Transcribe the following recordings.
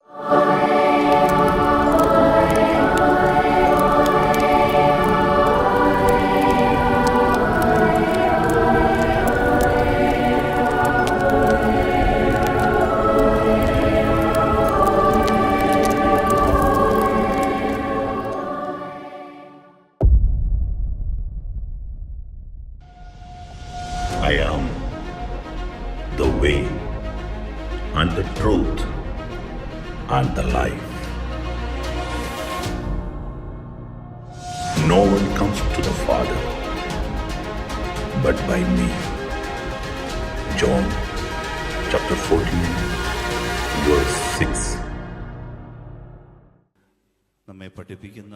I am the way and the truth and the life. No one comes to the Father but by me. John chapter 14 verse 6. നമ്മെ പഠിപ്പിക്കുന്ന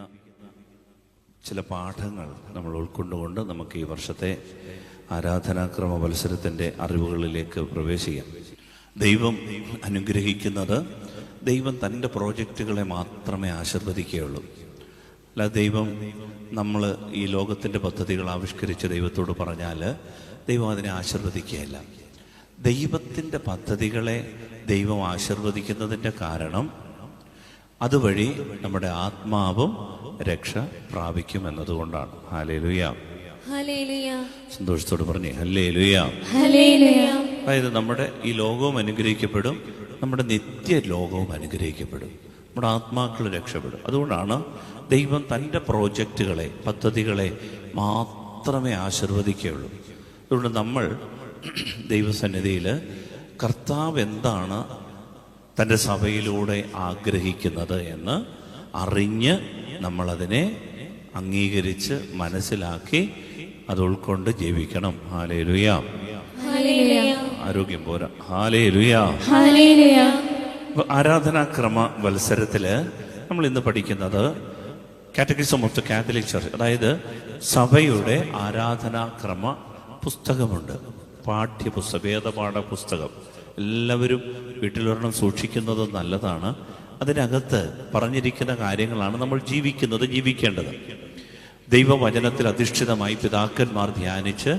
ചില പാഠങ്ങൾ നമ്മൾ ഉൾക്കൊണ്ടുകൊണ്ട് നമുക്ക് ഈ വർഷത്തെ ആരാധനാക്രമ മത്സരത്തിൻ്റെ അറിവുകളിലേക്ക് പ്രവേശിക്കാം. ദൈവം അനുഗ്രഹിക്കുന്നത് ദൈവം തൻ്റെ പ്രോജക്റ്റുകളെ മാത്രമേ ആശീർവദിക്കുകയുള്ളൂ. അല്ലാതെ ദൈവം നമ്മൾ ഈ ലോകത്തിൻ്റെ പദ്ധതികൾ ആവിഷ്കരിച്ച് ദൈവത്തോട് പറഞ്ഞാൽ ദൈവം അതിനെ ആശീർവദിക്കുകയല്ല. ദൈവത്തിൻ്റെ പദ്ധതികളെ ദൈവം ആശീർവദിക്കുന്നതിൻ്റെ കാരണം അതുവഴി നമ്മുടെ ആത്മാവും രക്ഷ പ്രാപിക്കും എന്നതുകൊണ്ടാണ്. Hallelujah, hallelujah. സന്തോഷത്തോട് പറഞ്ഞേ ഹല്ലേലൂയ, ഹല്ലേലൂയ. അതായത് നമ്മുടെ ഈ ലോകവും അനുഗ്രഹിക്കപ്പെടും, നമ്മുടെ നിത്യ ലോകവും അനുഗ്രഹിക്കപ്പെടും, നമ്മുടെ ആത്മാക്കൾ രക്ഷപ്പെടും. അതുകൊണ്ടാണ് ദൈവം തൻ്റെ പ്രോജക്റ്റുകളെ പദ്ധതികളെ മാത്രമേ ആശീർവദിക്കുകയുള്ളൂ. അതുകൊണ്ട് നമ്മൾ ദൈവസന്നിധിയിൽ കർത്താവ് എന്താണ് തൻ്റെ സഭയിലൂടെ ആഗ്രഹിക്കുന്നത് എന്ന് അറിഞ്ഞ് നമ്മളതിനെ അംഗീകരിച്ച് മനസ്സിലാക്കി അത് ഉൾക്കൊണ്ട് ജീവിക്കണം. ഹല്ലേലൂയ, ആരോഗ്യം പോരാ. ഹല്ലേലൂയ. ആരാധനാക്രമ മത്സരത്തില് നമ്മൾ ഇന്ന് പഠിക്കുന്നത് catechism of the Catholic church, അതായത് സഭയുടെ ആരാധനാക്രമ പുസ്തകമുണ്ട്, പാഠ്യപുസ്തകം, വേദപാഠ പുസ്തകം. എല്ലാവരും വീട്ടിലൊരെണ്ണം സൂക്ഷിക്കുന്നത് നല്ലതാണ്. അതിനകത്ത് പറഞ്ഞിരിക്കുന്ന കാര്യങ്ങളാണ് നമ്മൾ ജീവിക്കേണ്ടത്. ദൈവവചനത്തിൽ അധിഷ്ഠിതമായി പിതാക്കന്മാർ ധ്യാനിച്ച്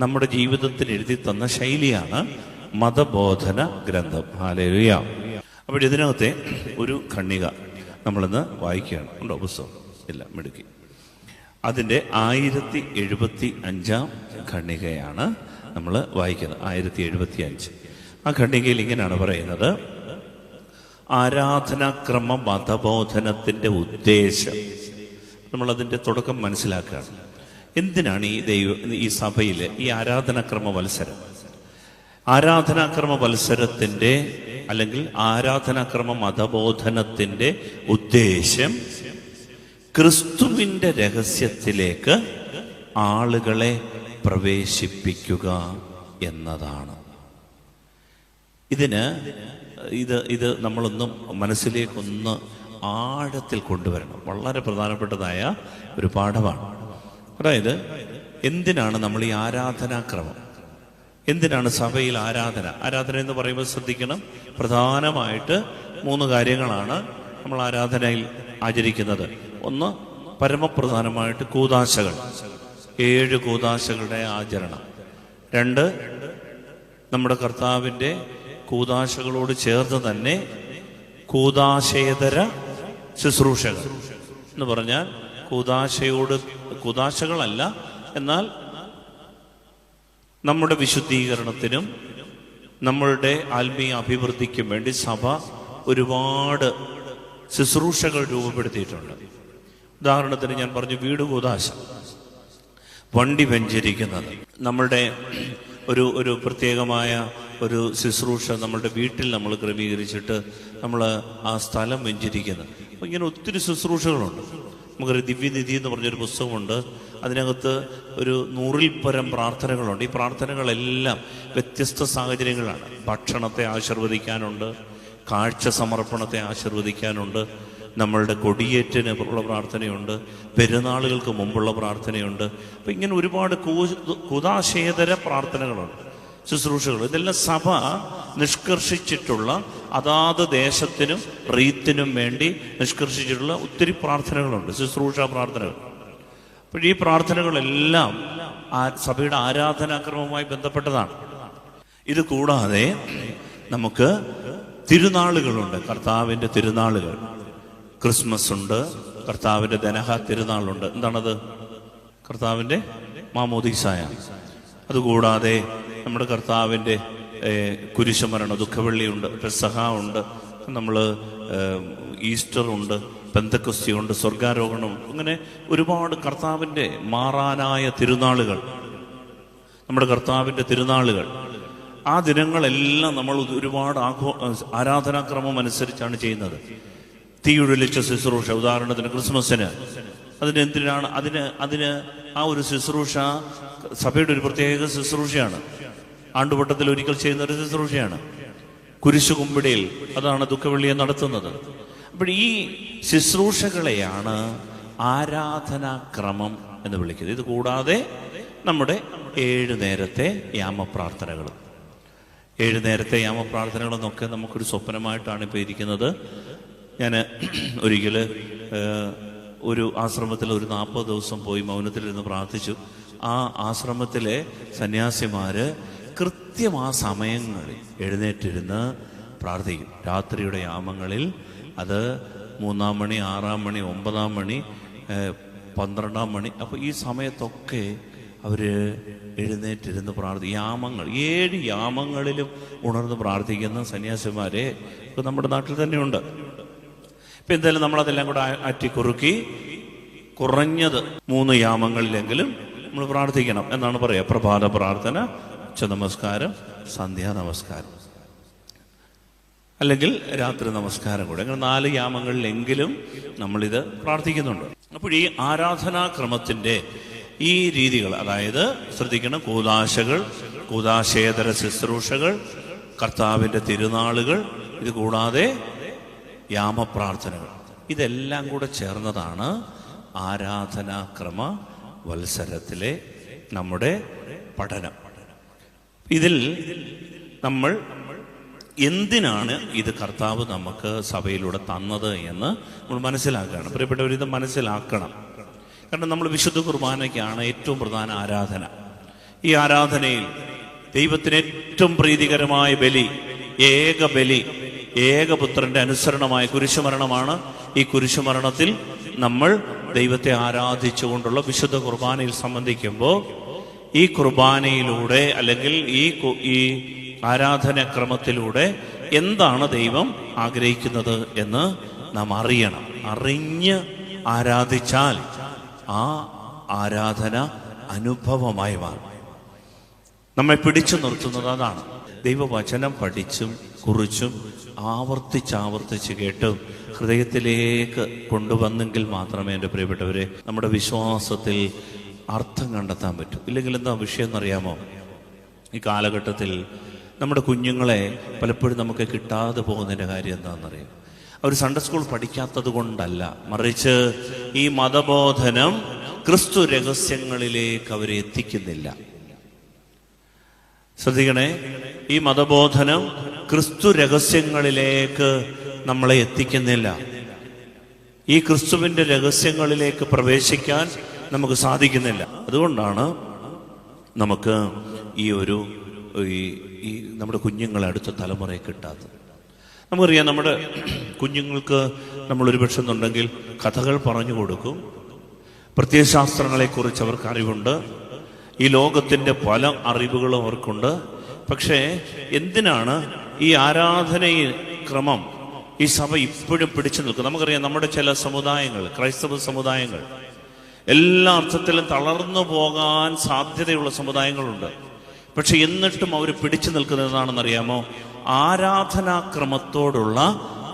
നമ്മുടെ ജീവിതത്തിൽ എഴുതി തന്ന ശൈലിയാണ് മതബോധന ഗ്രന്ഥം. ഹല്ലേലൂയ. അപ്പോൾ ഇതിനകത്തെ ഒരു ഖണ്ഡിക നമ്മളിന്ന് വായിക്കുകയാണ്. ഉണ്ടോ പുസ്തകം? ഇല്ല, മിടുക്കി. അതിൻ്റെ 1075 ഖണ്ഡികയാണ് നമ്മൾ വായിക്കുന്നത്. 1075. ആ ഖണ്ഡികയിൽ ഇങ്ങനെയാണ് പറയുന്നത്: ആരാധനാക്രമ മതബോധനത്തിൻ്റെ ഉദ്ദേശം. നമ്മളതിൻ്റെ തുടക്കം മനസ്സിലാക്കുകയാണ്. എന്തിനാണ് ഈ സഭയിൽ ഈ ആരാധനാക്രമ മത്സരം? ആരാധനാക്രമ മത്സരത്തിൻ്റെ അല്ലെങ്കിൽ ആരാധനാക്രമ മതബോധനത്തിൻ്റെ ഉദ്ദേശം ക്രിസ്തുവിൻ്റെ രഹസ്യത്തിലേക്ക് ആളുകളെ പ്രവേശിപ്പിക്കുക എന്നതാണ്. ഇത് നമ്മളൊന്നും മനസ്സിലേക്കൊന്ന് ആഴത്തിൽ കൊണ്ടുവരണം. വളരെ പ്രധാനപ്പെട്ടതായ ഒരു പാഠമാണ്. അതായത് എന്തിനാണ് നമ്മൾ ഈ ആരാധനാക്രമം, എന്തിനാണ് സഭയിൽ ആരാധന എന്ന് പറയുമ്പോൾ ശ്രദ്ധിക്കണം, പ്രധാനമായിട്ട് 3 കാര്യങ്ങളാണ് നമ്മൾ ആരാധനയിൽ ആചരിക്കുന്നത്. ഒന്ന്, പരമപ്രധാനമായിട്ട് കൂദാശകൾ, 7 കൂദാശകളുടെ ആചരണം. 2, നമ്മുടെ കർത്താവിൻ്റെ കൂദാശകളോട് ചേർന്ന് തന്നെ കൂദാശേതര ശുശ്രൂഷകൾ എന്ന് പറഞ്ഞാൽ കൂദാശകളല്ല, എന്നാൽ നമ്മുടെ വിശുദ്ധീകരണത്തിനും നമ്മളുടെ ആത്മീയ അഭിവൃദ്ധിക്കും വേണ്ടി സഭ ഒരുപാട് ശുശ്രൂഷകൾ രൂപപ്പെടുത്തിയിട്ടുണ്ട്. ഉദാഹരണത്തിന് ഞാൻ പറഞ്ഞു, വീട് കൂദാശ, വണ്ടി വെഞ്ചരിക്കുന്നത്, നമ്മളുടെ ഒരു പ്രത്യേകമായ ഒരു ശുശ്രൂഷ നമ്മളുടെ വീട്ടിൽ നമ്മൾ ക്രമീകരിച്ചിട്ട് നമ്മൾ ആ സ്ഥലം വെഞ്ചരിക്കുന്നത്. അപ്പോൾ ഇങ്ങനെ ഒത്തിരി ശുശ്രൂഷകളുണ്ട്. നമുക്കൊരു ദിവ്യനിധി എന്ന് പറഞ്ഞൊരു പുസ്തകമുണ്ട്. അതിനകത്ത് ഒരു 100-ൽ പരം പ്രാർത്ഥനകളുണ്ട്. ഈ പ്രാർത്ഥനകളെല്ലാം വ്യത്യസ്ത സാഹചര്യങ്ങളാണ്. ഭക്ഷണത്തെ ആശീർവദിക്കാനുണ്ട്, കാഴ്ച സമർപ്പണത്തെ ആശീർവദിക്കാനുണ്ട്, നമ്മളുടെ കൊടിയേറ്റിന് ഉള്ള പ്രാർത്ഥനയുണ്ട്, പെരുന്നാളുകൾക്ക് മുമ്പുള്ള പ്രാർത്ഥനയുണ്ട്. അപ്പം ഇങ്ങനെ ഒരുപാട് കൂദാശേതര പ്രാർത്ഥനകളുണ്ട്, ശുശ്രൂഷകൾ. ഇതെല്ലാം സഭ നിഷ്കർഷിച്ചിട്ടുള്ള അതാത് ദേശത്തിനും റീത്തിനും വേണ്ടി നിഷ്കർഷിച്ചിട്ടുള്ള ഒത്തിരി പ്രാർത്ഥനകളുണ്ട്, ശുശ്രൂഷ പ്രാർത്ഥനകൾ. അപ്പോൾ ഈ പ്രാർത്ഥനകളെല്ലാം സഭയുടെ ആരാധനാക്രമവുമായി ബന്ധപ്പെട്ടതാണ്. ഇത് കൂടാതെ നമുക്ക് തിരുനാളുകളുണ്ട്, കർത്താവിൻ്റെ തിരുനാളുകൾ. ക്രിസ്മസ് ഉണ്ട്, കർത്താവിൻ്റെ ദനഹ തിരുനാളുണ്ട്. എന്താണത്? കർത്താവിൻ്റെ മാമോദീസായ. അതുകൂടാതെ നമ്മുടെ കർത്താവിൻ്റെ കുരിശുമരണ ദുഃഖവെള്ളിയുണ്ട്, പെസഹ ഉണ്ട്, നമ്മൾ ഈസ്റ്റർ ഉണ്ട്, പെന്തക്കോസ്തി ഉണ്ട്, സ്വർഗാരോഹണം. അങ്ങനെ ഒരുപാട് കർത്താവിൻ്റെ മാറാനായ തിരുനാളുകൾ, നമ്മുടെ കർത്താവിൻ്റെ തിരുനാളുകൾ. ആ ദിനങ്ങളെല്ലാം നമ്മൾ ഒരുപാട് ആരാധനാക്രമം അനുസരിച്ചാണ് ചെയ്യുന്നത്. തീയൊഴിച്ച ശുശ്രൂഷ, ഉദാഹരണത്തിന് ക്രിസ്മസിന്, അതിനെന്തിനാണ്? അതിന് ആ ഒരു ശുശ്രൂഷ സഭയുടെ ഒരു പ്രത്യേക ശുശ്രൂഷയാണ്. ആണ്ടുവട്ടത്തിൽ ഒരിക്കൽ ചെയ്യുന്ന ഒരു ശുശ്രൂഷയാണ്. കുരിശു കുമ്പിടിയിൽ അതാണ് ദുഃഖവെള്ളിയെ നടത്തുന്നത്. അപ്പോൾ ഈ ശുശ്രൂഷകളെയാണ് ആരാധനാക്രമം എന്ന് വിളിക്കുന്നത്. ഇത് കൂടാതെ നമ്മുടെ 7 നേരത്തെ യാമപ്രാർത്ഥനകൾ, 7 നേരത്തെ യാമപ്രാർത്ഥനകളെന്നൊക്കെ നമുക്കൊരു സ്വപ്നമായിട്ടാണ് ഇപ്പോൾ ഇരിക്കുന്നത്. ഞാൻ ഒരിക്കൽ ഒരു ആശ്രമത്തിൽ ഒരു 40 ദിവസം പോയി മൗനത്തിലിരുന്ന് പ്രാർത്ഥിച്ചു. ആ ആശ്രമത്തിലെ സന്യാസിമാര് കൃത്യം ആ സമയങ്ങളിൽ എഴുന്നേറ്റിരുന്ന് പ്രാർത്ഥിക്കും. രാത്രിയുടെ യാമങ്ങളിൽ അത് 3-ാം മണി, 6-ാം മണി, 9-ാം മണി, 12-ാം മണി. അപ്പോൾ ഈ സമയത്തൊക്കെ അവർ എഴുന്നേറ്റിരുന്ന് യാമങ്ങൾ 7 യാമങ്ങളിലും ഉണർന്ന് പ്രാർത്ഥിക്കുന്ന സന്യാസിമാരെ ഇപ്പോൾ നമ്മുടെ നാട്ടിൽ തന്നെയുണ്ട്. ഇപ്പം എന്തായാലും നമ്മളതെല്ലാം കൂടെ ആറ്റിക്കുറുക്കി കുറഞ്ഞത് 3 യാമങ്ങളിലെങ്കിലും നമ്മൾ പ്രാർത്ഥിക്കണം എന്നാണ് പറയുക. പ്രഭാത പ്രാർത്ഥന, ഉച്ചനമസ്കാരം, സന്ധ്യാ നമസ്കാരം, അല്ലെങ്കിൽ രാത്രി നമസ്കാരം കൂടെ. അങ്ങനെ 4 യാമങ്ങളിലെങ്കിലും നമ്മളിത് പ്രാർത്ഥിക്കുന്നുണ്ട്. അപ്പോൾ ഈ ആരാധനാക്രമത്തിൻ്റെ ഈ രീതികൾ, അതായത് ശ്രദ്ധിക്കണം, കൂദാശകൾ, കൂദാശേതര ശുശ്രൂഷകൾ, കർത്താവിൻ്റെ തിരുനാളുകൾ, ഇത് കൂടാതെ യാമപ്രാർത്ഥനകൾ, ഇതെല്ലാം കൂടെ ചേർന്നതാണ് ആരാധനാക്രമ വത്സരത്തിലെ നമ്മുടെ പഠനം. ഇതിൽ നമ്മൾ എന്തിനാണ് ഇത് കർത്താവ് നമുക്ക് സഭയിലൂടെ തന്നത് എന്ന് നമ്മൾ മനസ്സിലാക്കുകയാണ്. പ്രിയപ്പെട്ടവർ, ഇത് മനസ്സിലാക്കണം. കാരണം നമ്മൾ വിശുദ്ധ കുർബാനയ്ക്കാണ് ഏറ്റവും പ്രധാന ആരാധന. ഈ ആരാധനയിൽ ദൈവത്തിന് ഏറ്റവും പ്രീതികരമായ ബലി, ഏകപുത്രന്റെ അനുസരണമായ കുരിശുമരണമാണ്. ഈ കുരിശുമരണത്തിൽ നമ്മൾ ദൈവത്തെ ആരാധിച്ചുകൊണ്ടുള്ള വിശുദ്ധ കുർബാനയിൽ സംബന്ധിക്കുമ്പോൾ ഈ കുർബാനയിലൂടെ അല്ലെങ്കിൽ ഈ ആരാധനാക്രമത്തിലൂടെ എന്താണ് ദൈവം ആഗ്രഹിക്കുന്നത് എന്ന് നാം അറിയണം. അറിഞ്ഞ് ആരാധിച്ചാൽ ആ ആരാധന അനുഭവമായി മാറും. നമ്മെ പിടിച്ചു നിർത്തുന്നത് അതാണ്. ദൈവവചനം പഠിച്ചും കുറിച്ചും ആവർത്തിച്ച് കേട്ടും ഹൃദയത്തിലേക്ക് കൊണ്ടുവന്നെങ്കിൽ മാത്രമേ, എൻ്റെ പ്രിയപ്പെട്ടവരെ, നമ്മുടെ വിശ്വാസത്തിൽ അർത്ഥം കണ്ടെത്താൻ പറ്റും. ഇല്ലെങ്കിൽ എന്താ വിഷയം എന്നറിയാമോ? ഈ കാലഘട്ടത്തിൽ നമ്മുടെ കുഞ്ഞുങ്ങളെ പലപ്പോഴും നമുക്ക് കിട്ടാതെ പോകുന്നതിൻ്റെ കാര്യം എന്താണെന്നറിയാം. അവർ സൺഡേ സ്കൂൾ പഠിക്കാത്തത് കൊണ്ടല്ല, മറിച്ച് ഈ മതബോധനം ക്രിസ്തു രഹസ്യങ്ങളിലേക്ക് അവരെ എത്തിക്കുന്നില്ല. ശ്രദ്ധിക്കണേ, ഈ മതബോധനം ക്രിസ്തു രഹസ്യങ്ങളിലേക്ക് നമ്മളെ എത്തിക്കുന്നില്ല. ഈ ക്രിസ്തുവിൻ്റെ രഹസ്യങ്ങളിലേക്ക് പ്രവേശിക്കാൻ നമുക്ക് സാധിക്കുന്നില്ല. അതുകൊണ്ടാണ് നമുക്ക് ഈ നമ്മുടെ കുഞ്ഞുങ്ങളെ അടുത്ത തലമുറയെ കിട്ടാത്തത്. നമുക്കറിയാം, നമ്മുടെ കുഞ്ഞുങ്ങൾക്ക് നമ്മൾ ഒരുപക്ഷെ എന്നുണ്ടെങ്കിൽ കഥകൾ പറഞ്ഞു കൊടുക്കും, പ്രത്യയശാസ്ത്രങ്ങളെക്കുറിച്ച് അവർക്ക് അറിവുണ്ട്, ഈ ലോകത്തിൻ്റെ പല അറിവുകളും അവർക്കുണ്ട്. പക്ഷേ എന്തിനാണ് ഈ ആരാധനയിൽ ക്രമം ഈ സഭ ഇപ്പോഴും പിടിച്ചു നിൽക്കുന്നത്? നമുക്കറിയാം, നമ്മുടെ ചില സമുദായങ്ങൾ, ക്രൈസ്തവ സമുദായങ്ങൾ, എല്ലാ അർത്ഥത്തിലും തളർന്നു പോകാൻ സാധ്യതയുള്ള സമുദായങ്ങളുണ്ട്. പക്ഷെ എന്നിട്ടും അവർ പിടിച്ചു നിൽക്കുന്നത് എന്താണെന്നറിയാമോ? ആരാധനാക്രമത്തോടുള്ള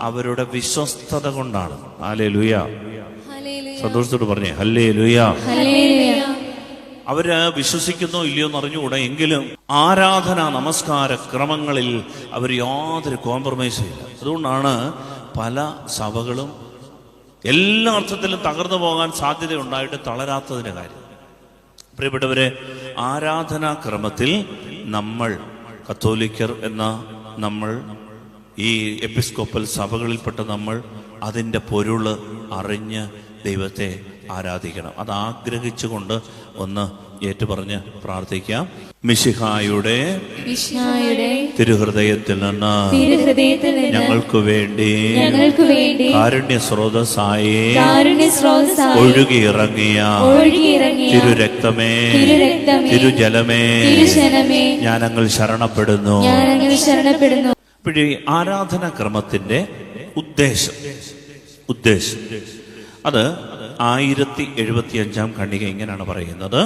അവരുടെ വിശ്വസ്തത കൊണ്ടാണ്. ഹല്ലേലൂയ. സന്തോഷത്തോട് പറഞ്ഞേ ഹല്ലേലൂയ. അവര് വിശ്വസിക്കുന്നോ ഇല്ലയോ എന്ന് അറിഞ്ഞുകൂടാ, എങ്കിലും ആരാധനാ നമസ്കാര ക്രമങ്ങളിൽ അവർ യാതൊരു കോംപ്രമൈസും ഇല്ല. അതുകൊണ്ടാണ് പല സഭകളും എല്ലാ അർത്ഥത്തിലും തകർന്നു പോകാൻ സാധ്യതയുണ്ടായിട്ട് തളരാത്തതിൻ്റെ കാര്യം. പ്രിയപ്പെട്ടവരെ, ആരാധനാക്രമത്തിൽ നമ്മൾ കത്തോലിക്കർ എന്ന നമ്മൾ, ഈ എപ്പിസ്കോപ്പൽ സഭകളിൽപ്പെട്ട നമ്മൾ അതിൻ്റെ പൊരുള് അറിഞ്ഞ് ദൈവത്തെ ആരാധിക്കണം. അത് ആഗ്രഹിച്ചുകൊണ്ട് ഒന്ന് ഏറ്റുപറഞ്ഞ് പ്രാർത്ഥിക്കാം. മിശിഹായുടെ തിരുഹൃദയത്തിൽ നിന്ന് ഞങ്ങൾക്ക് വേണ്ടി കാരുണ്യ സ്രോതസ്സായി ഒഴുകിയിറങ്ങിയ തിരുരക്തമേ, തിരുജലമേ, ഞാനങ്ങൾ ശരണപ്പെടുന്നു. ഇപ്പോഴീ ആരാധനാക്രമത്തിന്റെ ഉദ്ദേശം അത് 1075 ഖണ്ഡിക ഇങ്ങനെയാണ് പറയുന്നത്.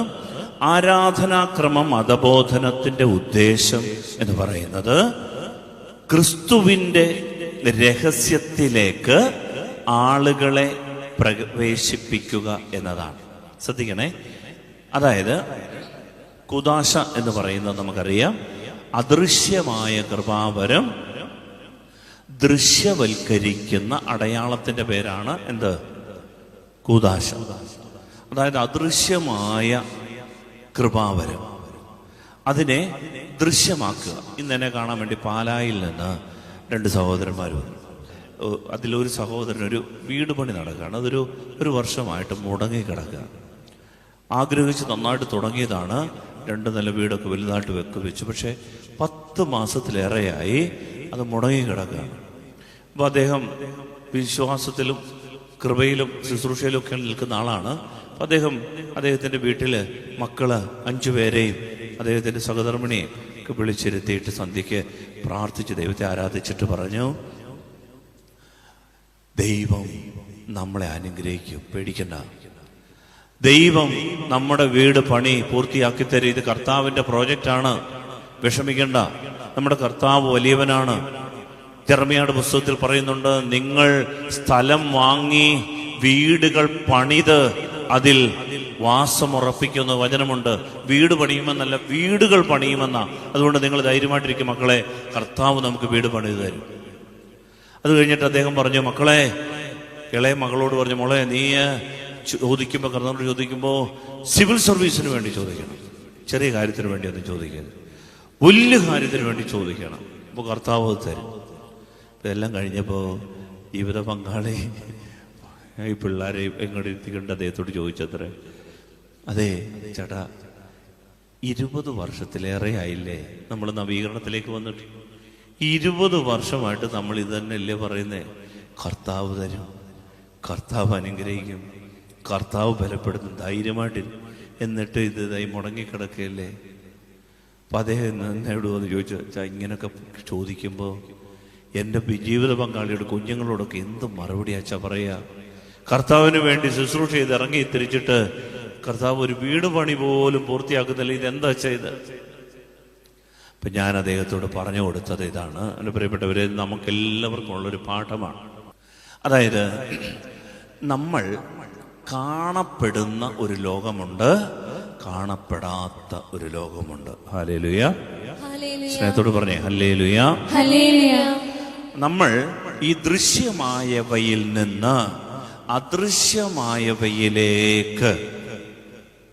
ആരാധനാക്രമം മതബോധനത്തിന്റെ ഉദ്ദേശം എന്ന് പറയുന്നത് ക്രിസ്തുവിന്റെ രഹസ്യത്തിലേക്ക് ആളുകളെ പ്രവേശിപ്പിക്കുക എന്നതാണ്. ശ്രദ്ധിക്കണേ, അതായത് കുദാശ എന്ന് പറയുന്നത് നമുക്കറിയാം, അദൃശ്യമായ കൃപാവരം ദൃശ്യവൽക്കരിക്കുന്ന അടയാളത്തിന്റെ പേരാണ് എന്ത്? കൂദാശ. അതായത് അദൃശ്യമായ കൃപാവരം അതിനെ ദൃശ്യമാക്കുക. ഇന്ന് എന്നെ കാണാൻ വേണ്ടി പാലായിൽ നിന്ന് 2 സഹോദരന്മാർ വന്നു. അതിലൊരു സഹോദരൻ ഒരു വീട് പണി നടക്കുകയാണ്. ഒരു വർഷമായിട്ട് മുടങ്ങി കിടക്കുക. ആഗ്രഹിച്ച് നന്നായിട്ട് തുടങ്ങിയതാണ്. 2 നില വീടൊക്കെ വലുതായിട്ട് വെച്ചു. പക്ഷെ 10 മാസത്തിലേറെയായി അത് മുടങ്ങി കിടക്കുകയാണ്. അപ്പോൾ അദ്ദേഹം വിശ്വാസത്തിലും കൃപയിലും ശുശ്രൂഷയിലും ഒക്കെ നിൽക്കുന്ന ആളാണ്. അപ്പം അദ്ദേഹത്തിൻ്റെ വീട്ടിൽ മക്കള് 5 പേരെയും അദ്ദേഹത്തിൻ്റെ സഹധർമ്മിണിയെയും ഒക്കെ വിളിച്ചിരുത്തിയിട്ട് സന്ധ്യയ്ക്ക് പ്രാർത്ഥിച്ച് ദൈവത്തെ ആരാധിച്ചിട്ട് പറഞ്ഞു, ദൈവം നമ്മളെ അനുഗ്രഹിക്കും, പേടിക്കണ്ട. ദൈവം നമ്മുടെ വീട് പണി പൂർത്തിയാക്കി തരും. ഇത് കർത്താവിൻ്റെ പ്രോജക്റ്റാണ്, വിഷമിക്കണ്ട. നമ്മുടെ കർത്താവ് വലിയവനാണ്. ജെറമ്യായുടെ പുസ്തകത്തിൽ പറയുന്നുണ്ട്, നിങ്ങൾ സ്ഥലം വാങ്ങി വീടുകൾ പണിത് അതിൽ വാസമുറപ്പിക്കുന്ന വചനമുണ്ട്. വീട് പണിയുമെന്നല്ല, വീടുകൾ പണിയുമെന്ന. അതുകൊണ്ട് നിങ്ങൾ ധൈര്യമായിട്ടിരിക്കും മക്കളെ, കർത്താവ് നമുക്ക് വീട് പണിത് തരും. അത് കഴിഞ്ഞിട്ട് അദ്ദേഹം പറഞ്ഞു, മക്കളെ, ഇളയ മകളോട് പറഞ്ഞു, മോളെ നീ ചോദിക്കുമ്പോൾ, കർത്താവിനോട് ചോദിക്കുമ്പോൾ സിവിൽ സർവീസിന് വേണ്ടി ചോദിക്കണം. ചെറിയ കാര്യത്തിന് വേണ്ടി ഒന്നും ചോദിക്കരുത്, വലിയ കാര്യത്തിന് വേണ്ടി ചോദിക്കണം. അപ്പോൾ കർത്താവ് തരും. ഇതെല്ലാം കഴിഞ്ഞപ്പോൾ ജീവിത പങ്കാളി ഈ പിള്ളേരെ എങ്ങോട്ട് ഇരുത്തിക്കൊണ്ട് അദ്ദേഹത്തോട് ചോദിച്ചത്രേ, അതെ ചേട്ടാ, 20 വർഷത്തിലേറെ ആയില്ലേ നമ്മൾ നവീകരണത്തിലേക്ക് വന്നിട്ട്? 20 വർഷമായിട്ട് നമ്മൾ ഇത് തന്നെയല്ലേ പറയുന്നേ? കർത്താവ് തരും, കർത്താവ് അനുഗ്രഹിക്കും, കർത്താവ് ബലപ്പെടുത്തും, ധൈര്യമായിട്ട്. എന്നിട്ട് ഇത് ഇതായി മുടങ്ങിക്കിടക്കുകയല്ലേ? അപ്പം അദ്ദേഹം എന്നോട് വന്ന് ചോദിച്ചു, ഇങ്ങനെയൊക്കെ ചോദിക്കുമ്പോൾ എൻ്റെ ജീവിത പങ്കാളിയുടെ കുഞ്ഞുങ്ങളോടൊക്കെ എന്ത് മറുപടിയാച്ചാ പറയുക? കർത്താവിന് വേണ്ടി ശുശ്രൂഷ ചെയ്ത് ഇറങ്ങി തിരിച്ചിട്ട് കർത്താവ് ഒരു വീട് പണി പോലും പൂർത്തിയാക്കുന്നില്ല, ഇതെന്താ ചെയ്ത്? അപ്പം ഞാൻ അദ്ദേഹത്തോട് പറഞ്ഞു കൊടുത്തത് ഇതാണ്. എൻ്റെ പ്രിയപ്പെട്ടവരെ, നമുക്കെല്ലാവർക്കും ഉള്ളൊരു പാഠമാണ്. അതായത് നമ്മൾ കാണപ്പെടുന്ന ഒരു ലോകമുണ്ട്, കാണപ്പെടാത്ത ഒരു ലോകമുണ്ട്. ഹല്ലേലൂയ. സ്നേഹത്തോട് പറഞ്ഞേ ഹല്ലേലൂയ. നമ്മൾ ഈ ദൃശ്യമായവയിൽ നിന്ന് അദൃശ്യമായവയിലേക്ക്,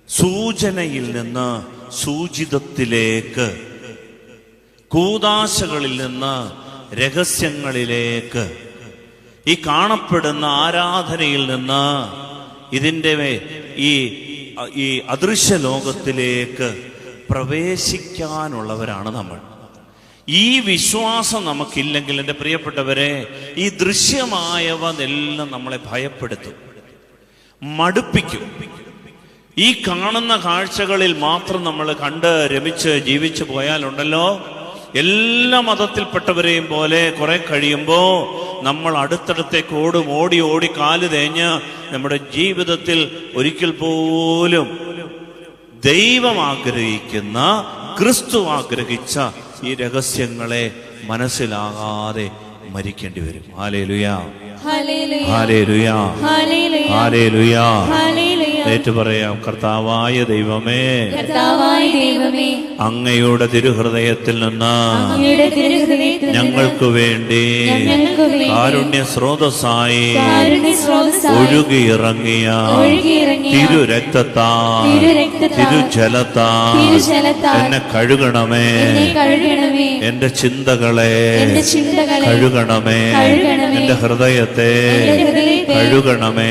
സൂചനയിൽ നിന്ന് സൂചിതത്തിലേക്ക്, കൂദാശകളിൽ നിന്ന് രഹസ്യങ്ങളിലേക്ക്, ഈ കാണപ്പെടുന്ന ആരാധനയിൽ നിന്ന് ഇതിൻ്റെ ഈ അദൃശ്യ ലോകത്തിലേക്ക് പ്രവേശിക്കാനുള്ളവരാണ് നമ്മൾ. ഈ വിശ്വാസം നമുക്കില്ലെങ്കിൽ എൻ്റെ പ്രിയപ്പെട്ടവരെ, ഈ ദൃശ്യമായവ എല്ലാം നമ്മളെ ഭയപ്പെടുത്തും, മടുപ്പിക്കും. ഈ കാണുന്ന കാഴ്ചകളിൽ മാത്രം നമ്മൾ കണ്ട് രമിച്ച് ജീവിച്ചു പോയാലുണ്ടല്ലോ, എല്ലാ മതത്തിൽപ്പെട്ടവരെയും പോലെ കുറെ കഴിയുമ്പോൾ നമ്മൾ അടുത്തടുത്തേക്ക് ഓടി ഓടി കാല് തേഞ്ഞ് നമ്മുടെ ജീവിതത്തിൽ ഒരിക്കൽ പോലും ദൈവം ആഗ്രഹിക്കുന്ന, ക്രിസ്തു ആഗ്രഹിച്ച ഈ രഹസ്യങ്ങളെ മനസ്സിലാകാതെ മരിക്കേണ്ടി വരും. Hallelujah, hallelujah, hallelujah. ഏറ്റു പറയാം, കർത്താവായ ദൈവമേ, അങ്ങയുടെ തിരുഹൃദയത്തിൽ നിന്ന് ഞങ്ങൾക്ക് വേണ്ടി കാരുണ്യ സ്രോതസ്സായി ഒഴുകിയിറങ്ങിയ തിരുരക്തത്താൽ, തിരുജലത്താൽ എന്നെ കഴുകണമേ. എന്റെ ചിന്തകളെ കഴുകണമേ, എന്റെ ഹൃദയത്തെ കഴുകണമേ.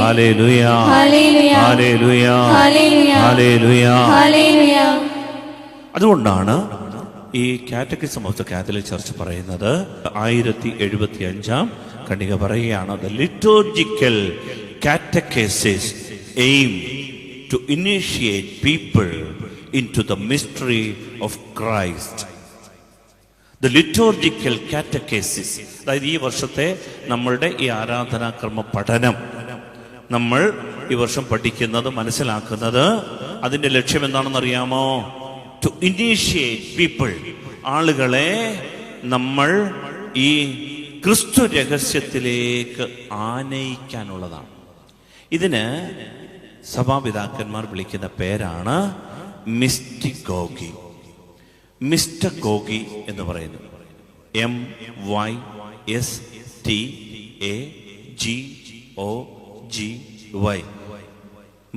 Hallelujah hallelujah hallelujah hallelujah hallelujah. Hallelujah. അതുകൊണ്ടാണ് ഈ catechism of the Catholic Church പറയുന്നത് 1075 ഖണ്ഡിക പറയുകയാണ്, the liturgical catechesis aim to initiate people into the mystery of Christ. The liturgical catechesis, അതായത് ഈ വർഷത്തെ നമ്മളുടെ ഈ ആരാധനാക്രമ പഠനം നമ്മൾ ഈ വർഷം പഠിക്കുന്നത്, മനസ്സിലാക്കുന്നത്, അതിന്റെ ലക്ഷ്യം എന്താണെന്ന് അറിയാമോ? ടു ഇനീഷ്യേറ്റ് പീപ്പിൾ, ആളുകളെ നമ്മൾ ഈ ക്രിസ്തു രഹസ്യത്തിലേക്ക് ആനയിക്കാനുള്ളതാണ്. ഇതിന് സഭാപിതാക്കന്മാർ വിളിക്കുന്ന പേരാണ് മിസ്റ്റിഗോഗി. മിസ്റ്റഗോഗി എന്ന് പറയുന്നു. MYSTAGOGY,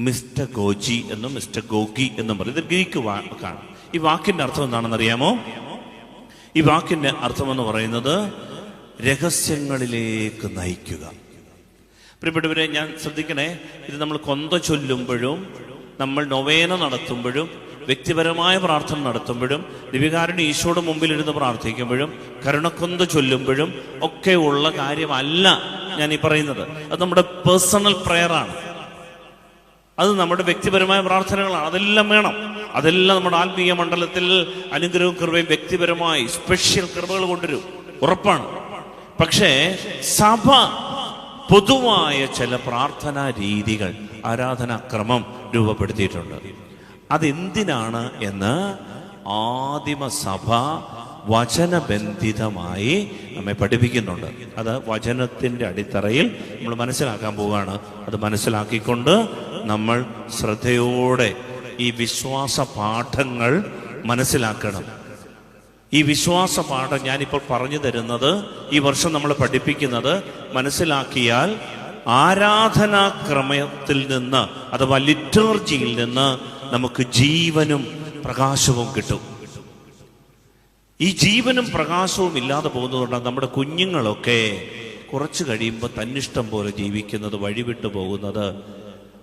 മിസ്റ്റഗോജി എന്നും മിസ്റ്റഗോഗി എന്നും പറയും. ഇത് ഗ്രീക്ക് വാക്കാണ്. ഈ വാക്കിന്റെ അർത്ഥം എന്താണെന്ന് അറിയാമോ? ഈ വാക്കിന്റെ അർത്ഥമെന്ന് പറയുന്നത് രഹസ്യങ്ങളിലേക്ക് നയിക്കുക. പ്രിയപ്പെട്ടവരെ, ഞാൻ ശ്രദ്ധിക്കണേ, ഇത് നമ്മൾ കൊന്ത ചൊല്ലുമ്പോഴും, നമ്മൾ നൊവേന നടത്തുമ്പോഴും, വ്യക്തിപരമായ പ്രാർത്ഥന നടത്തുമ്പോഴും, ദിവികാരുണ്യ ഈശോയുടെ മുമ്പിൽ ഇരുന്ന് പ്രാർത്ഥിക്കുമ്പോഴും, കരുണക്കൊന്ത ചൊല്ലുമ്പോഴും ഒക്കെ ഉള്ള കാര്യമല്ല ഞാൻ ഈ പറയുന്നത്. അത് നമ്മുടെ പേഴ്സണൽ പ്രെയറാണ്. അത് നമ്മുടെ വ്യക്തിപരമായ പ്രാർത്ഥനകളാണ്. അതെല്ലാം വേണം. അതെല്ലാം നമ്മുടെ ആത്മീയ മണ്ഡലത്തിൽ അനുഗ്രഹവും കൃപയും വ്യക്തിപരമായി സ്പെഷ്യൽ കൃപകൾ കൊണ്ടുവരും, ഉറപ്പാണ്. പക്ഷേ സഭ പൊതുവായ ചില പ്രാർത്ഥനാ രീതികൾ, ആരാധനാക്രമം രൂപപ്പെടുത്തിയിട്ടുണ്ട്. അതെന്തിനാണ് എന്ന് ആദിമസഭ വചനബന്ധിതമായി നമ്മെ പഠിപ്പിക്കുന്നുണ്ട്. അത് വചനത്തിന്റെ അടിത്തറയിൽ നമ്മൾ മനസ്സിലാക്കാൻ പോവുകയാണ്. അത് മനസ്സിലാക്കിക്കൊണ്ട് നമ്മൾ ശ്രദ്ധയോടെ ഈ വിശ്വാസ പാഠങ്ങൾ മനസ്സിലാക്കണം. ഈ വിശ്വാസ പാഠം ഞാനിപ്പോൾ പറഞ്ഞു തരുന്നത്, ഈ വർഷം നമ്മൾ പഠിപ്പിക്കുന്നത് മനസ്സിലാക്കിയാൽ ആരാധനാക്രമത്തിൽ നിന്ന് അഥവാ ലിറ്റർജിയിൽ നിന്ന് നമുക്ക് ജീവനും പ്രകാശവും കിട്ടും. ഈ ജീവനും പ്രകാശവും ഇല്ലാതെ പോകുന്നതുകൊണ്ടാണ് നമ്മുടെ കുഞ്ഞുങ്ങളൊക്കെ കുറച്ച് കഴിയുമ്പോൾ തന്നിഷ്ടം പോലെ ജീവിക്കുന്നത്, വഴിവിട്ടു പോകുന്നത്,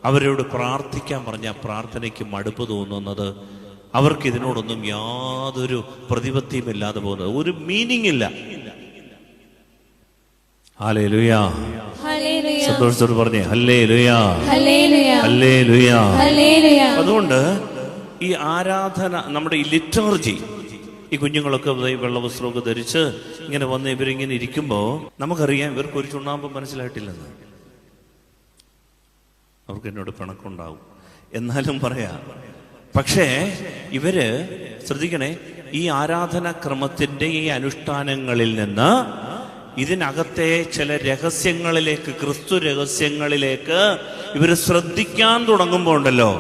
അവരോട് പ്രാർത്ഥിക്കാൻ പറഞ്ഞാൽ പ്രാർത്ഥനയ്ക്ക് മടുപ്പ് തോന്നുന്നത്, അവർക്ക് ഇതിനോടൊന്നും യാതൊരു പ്രതിപത്തിയും ഇല്ലാതെ പോകുന്നത്, ഒരു മീനിങ് ഇല്ല. ഹല്ലേലൂയ. സന്തോഷത്തോട് പറഞ്ഞേ ഹല്ലേലൂയ ഹല്ലേലൂയ. അതുകൊണ്ട് ഈ ആരാധന, നമ്മുടെ ഈ ലിറ്റർജി, ഈ കുഞ്ഞുങ്ങളൊക്കെ വെള്ളവസ്ത്രമൊക്കെ ധരിച്ച് ഇങ്ങനെ വന്ന് ഇവരിങ്ങനെ ഇരിക്കുമ്പോൾ നമുക്കറിയാം ഇവർക്ക് ഒരു ചുണ്ണാമ്പ് മനസ്സിലായിട്ടില്ലെന്ന്. അവർക്ക് എന്നോട് പിണക്കുണ്ടാവും, എന്നാലും പറയാം. പക്ഷേ ഇവര് ശ്രദ്ധിക്കണേ, ഈ ആരാധനാക്രമത്തിന്റെ ഈ അനുഷ്ഠാനങ്ങളിൽ നിന്ന് ഇതിനകത്തെ ചില രഹസ്യങ്ങളിലേക്ക്, ക്രിസ്തു രഹസ്യങ്ങളിലേക്ക് ഇവര് ശ്രദ്ധിക്കാൻ തുടങ്ങുമ്പോൾ ഉണ്ടല്ലോ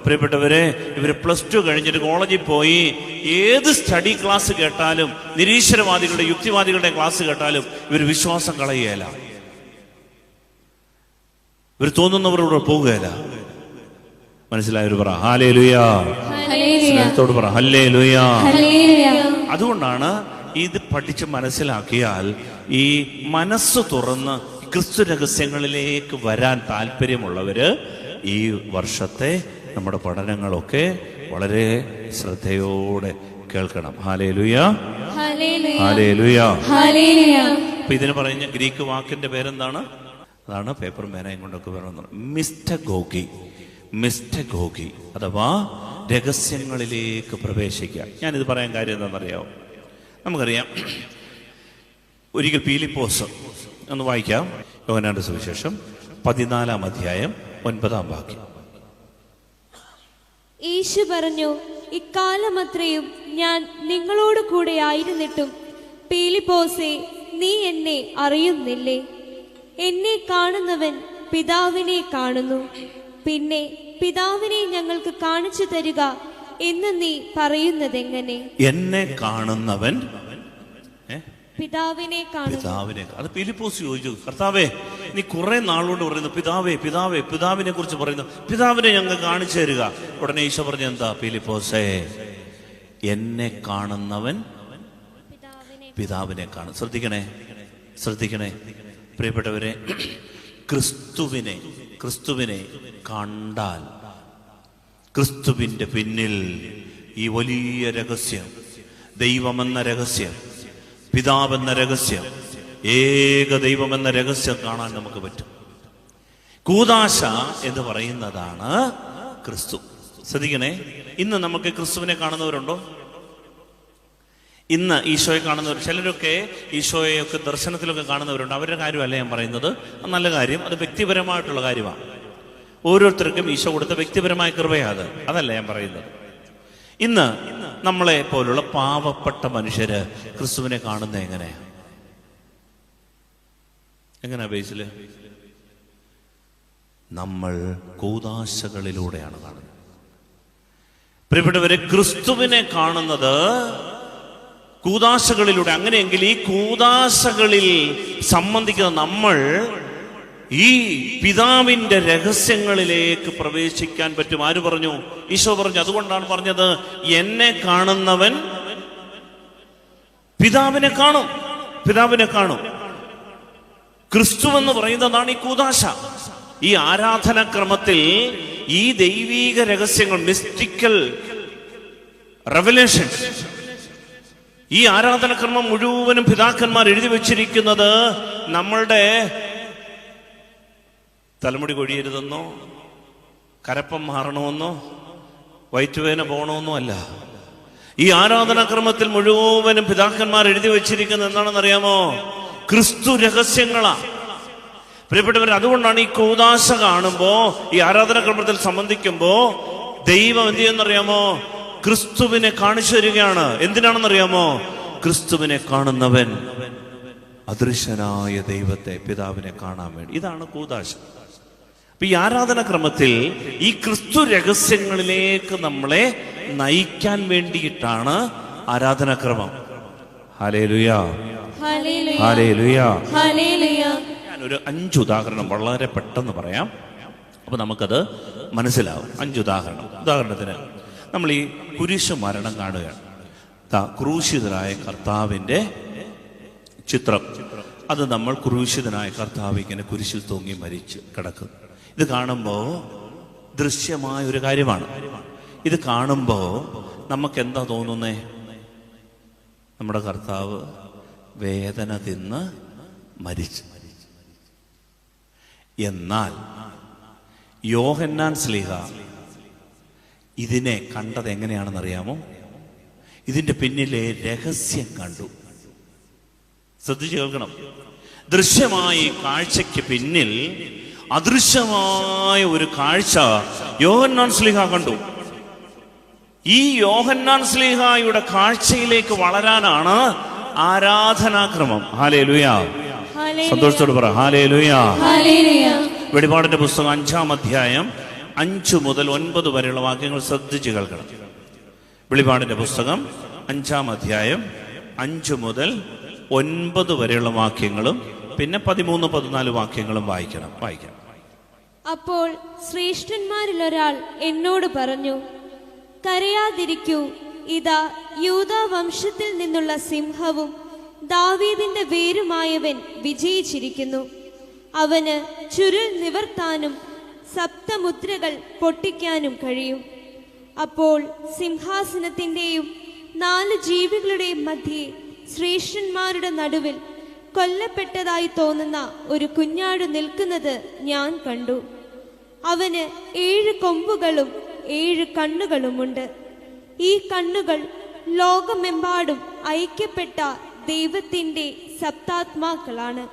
പ്രിയപ്പെട്ടവരെ, ഇവര് +2 കഴിഞ്ഞിട്ട് കോളേജിൽ പോയി ഏത് സ്റ്റഡി ക്ലാസ് കേട്ടാലും, നിരീശ്വരവാദികളുടെ യുക്തിവാദികളുടെ ക്ലാസ് കേട്ടാലും ഇവർ വിശ്വാസം കളയുകയില്ല. ഇവർ തോന്നുന്നവരോട് പോകുകയില്ല. മനസ്സിലായൊരു പറ ഹല്ലേലൂയ. സ്നേഹത്തോട് പറ ഹല്ലേലൂയ. അതുകൊണ്ടാണ് ഇത് പഠിച്ച് മനസ്സിലാക്കിയാൽ ഈ മനസ്സ് തുറന്ന് ക്രിസ്തു രഹസ്യങ്ങളിലേക്ക് വരാൻ താല്പര്യമുള്ളവര് ഈ വർഷത്തെ നമ്മുടെ പഠനങ്ങളൊക്കെ വളരെ ശ്രദ്ധയോടെ കേൾക്കണം. Hallelujah hallelujah. അപ്പൊ ഇതിന് പറഞ്ഞ ഗ്രീക്ക് വാക്കിന്റെ പേരെന്താണ്? അതാണ് പേപ്പർ പേനയും കൊണ്ടൊക്കെ പറയുന്നത് മിസ്റ്റഗോഗി. മിസ്റ്റഗോഗി അഥവാ രഹസ്യങ്ങളിലേക്ക് പ്രവേശിക്കുക. ഞാനിത് പറയാൻ കാര്യം എന്താണെന്നറിയാമോ? നമുക്കറിയാം, ഒരിക്കൽ പീലിപ്പോസ് ഒന്ന് വായിക്കാം. യോഹന്നാന്റെ സുവിശേഷം 14-ാം അധ്യായം 9-ാം വാക്യം. യേശു പറഞ്ഞു, ഇക്കാലമത്രയും ഞാൻ നിങ്ങളോട് കൂടെ ആയിരുന്നിട്ടും പീലിപ്പോസേ, നീ എന്നെ അറിയുന്നില്ലേ? എന്നെ കാണുന്നവൻ പിതാവിനെ കാണുന്നു. പിന്നെ പിതാവിനെ ഞങ്ങൾക്ക് കാണിച്ചു തരിക എന്ന് നീ പറയുന്നതെങ്ങനെ? എന്നെ കാണുന്നവൻ പിതാവിനെ കാണുന്നു. പിതാവിനെ. അത് പീലിപ്പോസ് ചോദിച്ചു, കർത്താവേ, നീ കുറെ നാളുകൊണ്ട് പറയുന്നു പിതാവേ പിതാവേ, പിതാവിനെ കുറിച്ച് പറയുന്നു, പിതാവിനെ ഞങ്ങൾക്ക് കാണിച്ചു തരിക. ഉടനെ ഈശോ പറഞ്ഞു, എന്താ പീലിപ്പോസേ, എന്നെ കാണുന്നവൻ പിതാവിനെ കാണും. ശ്രദ്ധിക്കണേ, ശ്രദ്ധിക്കണേ പ്രിയപ്പെട്ടവരെ, ക്രിസ്തുവിനെ ക്രിസ്തുവിനെ കണ്ടാൽ ക്രിസ്തുവിൻ്റെ പിന്നിൽ ഈ വലിയ രഹസ്യം, ദൈവമെന്ന രഹസ്യം, പിതാവെന്ന രഹസ്യം, ഏക ദൈവമെന്ന രഹസ്യം കാണാൻ നമുക്ക് പറ്റും. കൂദാശ എന്ന് പറയുന്നതാണ് ക്രിസ്തു. ശ്രദ്ധിക്കണേ, ഇന്ന് നമുക്ക് ക്രിസ്തുവിനെ കാണുന്നവരുണ്ടോ? ഇന്ന് ഈശോയെ കാണുന്നവർ, ചിലരൊക്കെ ഈശോയൊക്കെ ദർശനത്തിലൊക്കെ കാണുന്നവരുണ്ട്. അവരുടെ കാര്യമല്ല ഞാൻ പറയുന്നത്. നല്ല കാര്യം, അത് വ്യക്തിപരമായിട്ടുള്ള കാര്യമാണ്. ഓരോരുത്തർക്കും ഈശോ കൊടുത്ത വ്യക്തിപരമായ കൃപയാണ്. അതല്ല ഞാൻ പറയുന്നത്. ഇന്ന് നമ്മളെ പോലുള്ള പാവപ്പെട്ട മനുഷ്യര് ക്രിസ്തുവിനെ കാണുന്നത് എങ്ങനെയാ ബേസില്? നമ്മൾ കൂദാശകളിലൂടെയാണ് കാണുന്നത്. പ്രിയപ്പെട്ടവരെ, ക്രിസ്തുവിനെ കാണുന്നത് കൂദാശകളിലൂടെ. അങ്ങനെയെങ്കിൽ ഈ കൂദാശകളിൽ സംബന്ധിക്കുന്ന നമ്മൾ ഈ പിതാവിന്റെ രഹസ്യങ്ങളിലേക്ക് പ്രവേശിക്കാൻ പറ്റും. ആര് പറഞ്ഞു? ഈശോ പറഞ്ഞു. അതുകൊണ്ടാണ് പറഞ്ഞത്, എന്നെ കാണുന്നവൻ പിതാവിനെ കാണും. പിതാവിനെ കാണും. ക്രിസ്തു എന്ന് പറയുന്നതാണ് ഈ കൂദാശ. ഈ ആരാധനാക്രമത്തിൽ ഈ ദൈവീക രഹസ്യങ്ങൾ, മിസ്റ്റിക്കൽ റെവലേഷൻ, ഈ ആരാധനാക്രമം മുഴുവനും പിതാക്കന്മാർ എഴുതി വച്ചിരിക്കുന്നത് നമ്മളുടെ തലമുടി കൊഴിയരുതെന്നോ കരപ്പം മാറണമെന്നോ വയറ്റുവേദന പോകണമെന്നോ അല്ല. ഈ ആരാധനാക്രമത്തിൽ മുഴുവനും പിതാക്കന്മാർ എഴുതി വച്ചിരിക്കുന്നത് എന്താണെന്നറിയാമോ? ക്രിസ്തു രഹസ്യങ്ങളാ. പ്രിയപ്പെട്ടവർ, അതുകൊണ്ടാണ് ഈ കൂദാശ കാണുമ്പോ, ഈ ആരാധനാക്രമത്തിൽ സംബന്ധിക്കുമ്പോ ദൈവം എന്ത് ചെയ്യുന്നറിയാമോ? ക്രിസ്തുവിനെ കാണിച്ചു തരികയാണ്. എന്തിനാണെന്നറിയാമോ? ക്രിസ്തുവിനെ കാണുന്നവൻ അദൃശ്യനായ ദൈവത്തെ, പിതാവിനെ കാണാൻ വേണ്ടി. ഇതാണ് കൂദാശ. അപ്പൊ ഈ ആരാധനാക്രമത്തിൽ ഈ ക്രിസ്തു രഹസ്യങ്ങളിലേക്ക് നമ്മളെ നയിക്കാൻ വേണ്ടിയിട്ടാണ് ആരാധനാക്രമം. Hallelujah, hallelujah, hallelujah. ഞാനൊരു 5 ഉദാഹരണം വളരെ പെട്ടെന്ന് പറയാം, അപ്പൊ നമുക്കത് മനസ്സിലാവും. 5 ഉദാഹരണം. ഉദാഹരണത്തിന്, നമ്മൾ ഈ കുരിശ് മരണം കാണുകയാണ്. ക്രൂശിതനായ കർത്താവിന്റെ ചിത്രം. അത് നമ്മൾ ക്രൂശിതനായ കർത്താവ് ഇങ്ങനെ കുരിശിൽ തൂങ്ങി മരിച്ച് കിടക്കും. ഇത് കാണുമ്പോൾ ദൃശ്യമായ ഒരു കാര്യമാണ്. ഇത് കാണുമ്പോൾ നമുക്ക് എന്താ തോന്നുന്നേ? നമ്മുടെ കർത്താവ് വേദന തിന്ന് മരിച്ചു. എന്നാൽ യോഹന്നാൻ ശ്ലീഹ ഇതിനെ കണ്ടത് എങ്ങനെയാണെന്നറിയാമോ? ഇതിന്റെ പിന്നിലെ രഹസ്യം കണ്ടു. ശ്രദ്ധിച്ചു കേൾക്കണം. ദൃശ്യമായ കാഴ്ചയ്ക്ക് പിന്നിൽ അദൃശ്യമായ ഒരു കാഴ്ച യോഹന്നാൻ ശ്ലീഹ കണ്ടു. ഈ യോഹന്നാൻ ശ്ലീഹായുടെ കാഴ്ചയിലേക്ക് വളരാനാണ് ആരാധനാക്രമം. ഹല്ലേലൂയ. സന്തോഷത്തോട് പറ ഹല്ലേലൂയ. വെളിപാടിന്റെ പുസ്തകം 5-ാം അധ്യായം 5 മുതൽ 9 വരെയുള്ള വാക്യങ്ങൾ ശ്രദ്ധിച്ചു കേൾക്കണം. വെളിപാടിന്റെ പുസ്തകം 5-ാം അധ്യായം 5 മുതൽ 9 വരെയുള്ള വാക്യങ്ങളും പിന്നെ 13-14 വാക്യങ്ങളും വായിക്കണം. അപ്പോൾ ശ്രേഷ്ഠന്മാരിൽ ഒരാൾ എന്നോട് പറഞ്ഞു, കരയാതിരിക്കൂ, ഇതാ യൂദാ വംശത്തിൽ നിന്നുള്ള സിംഹവും ദാവീദിന്റെ വേരുമായവൻ വിജയിച്ചിരിക്കുന്നു. അവന് ചുരുൾ നിവർത്താനും സപ്തമുദ്രകൾ പൊട്ടിക്കാനും കഴിയും. അപ്പോൾ സിംഹാസനത്തിന്റെയും 4 ജീവികളുടെയും മധ്യേ ശ്രേഷ്ഠന്മാരുടെ നടുവിൽ കൊല്ലപ്പെട്ടതായി തോന്നുന്ന ഒരു കുഞ്ഞാട് നിൽക്കുന്നത് ഞാൻ കണ്ടു. അവന് 7 കൊമ്പുകളും 7 കണ്ണുകളുമുണ്ട്. ഈ കണ്ണുകൾ ലോകമെമ്പാടും ഐക്യപ്പെട്ട ദൈവത്തിന്റെ സപ്താത്മാക്കളാണ്.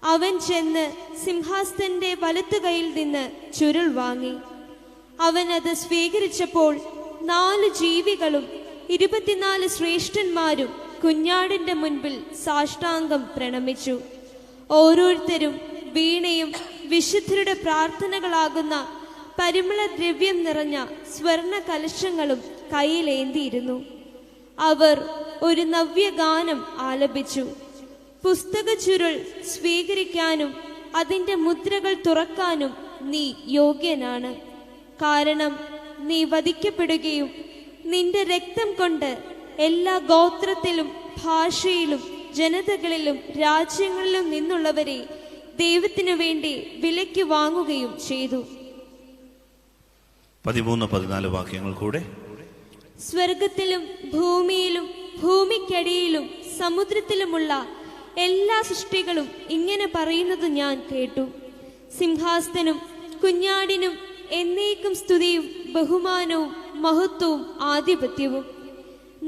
അവൻ ചെന്ന് സിംഹാസനത്തിന്റെ വലത്തുകൈയിൽ നിന്ന് ചുരുൾ വാങ്ങി. അവൻ അത് സ്വീകരിച്ചപ്പോൾ 4 ജീവികളും 24 ശ്രേഷ്ഠന്മാരും കുഞ്ഞാടിന്റെ മുൻപിൽ സാഷ്ടാംഗം പ്രണമിച്ചു. ഓരോരുത്തരും വീണയും വിശുദ്ധരുടെ പ്രാർത്ഥനകളാകുന്ന പരിമളദ്രവ്യം നിറഞ്ഞ സ്വർണ കലശങ്ങളും കയ്യിലേന്തിയിരുന്നു. അവർ ഒരു നവ്യഗാനം ആലപിച്ചു. പുസ്തക ചുരുൾ സ്വീകരിക്കാനും അതിൻ്റെ മുദ്രകൾ തുറക്കാനും നീ യോഗ്യനാണ്. കാരണം നീ വധിക്കപ്പെടുകയും നിന്റെ രക്തം കൊണ്ട് എല്ലാ ഗോത്രത്തിലും ഭാഷയിലും ജനതകളിലും രാജ്യങ്ങളിലും നിന്നുള്ളവരെ ദൈവത്തിനു വേണ്ടി വിലയ്ക്ക് വാങ്ങുകയും ചെയ്തു. 13-14 വാക്യങ്ങൾ കൂടെ. സ്വർഗത്തിലും ഭൂമിയിലും ഭൂമിക്കടിയിലും സമുദ്രത്തിലുമുള്ള എല്ലാ സൃഷ്ടികളും ഇങ്ങനെ പറയുന്നത് ഞാൻ കേട്ടു: സിംഹാസനം കുഞ്ഞാടിനും എന്നേക്കും സ്തുതിയും ബഹുമാനവും മഹത്വവും ആധിപത്യവും.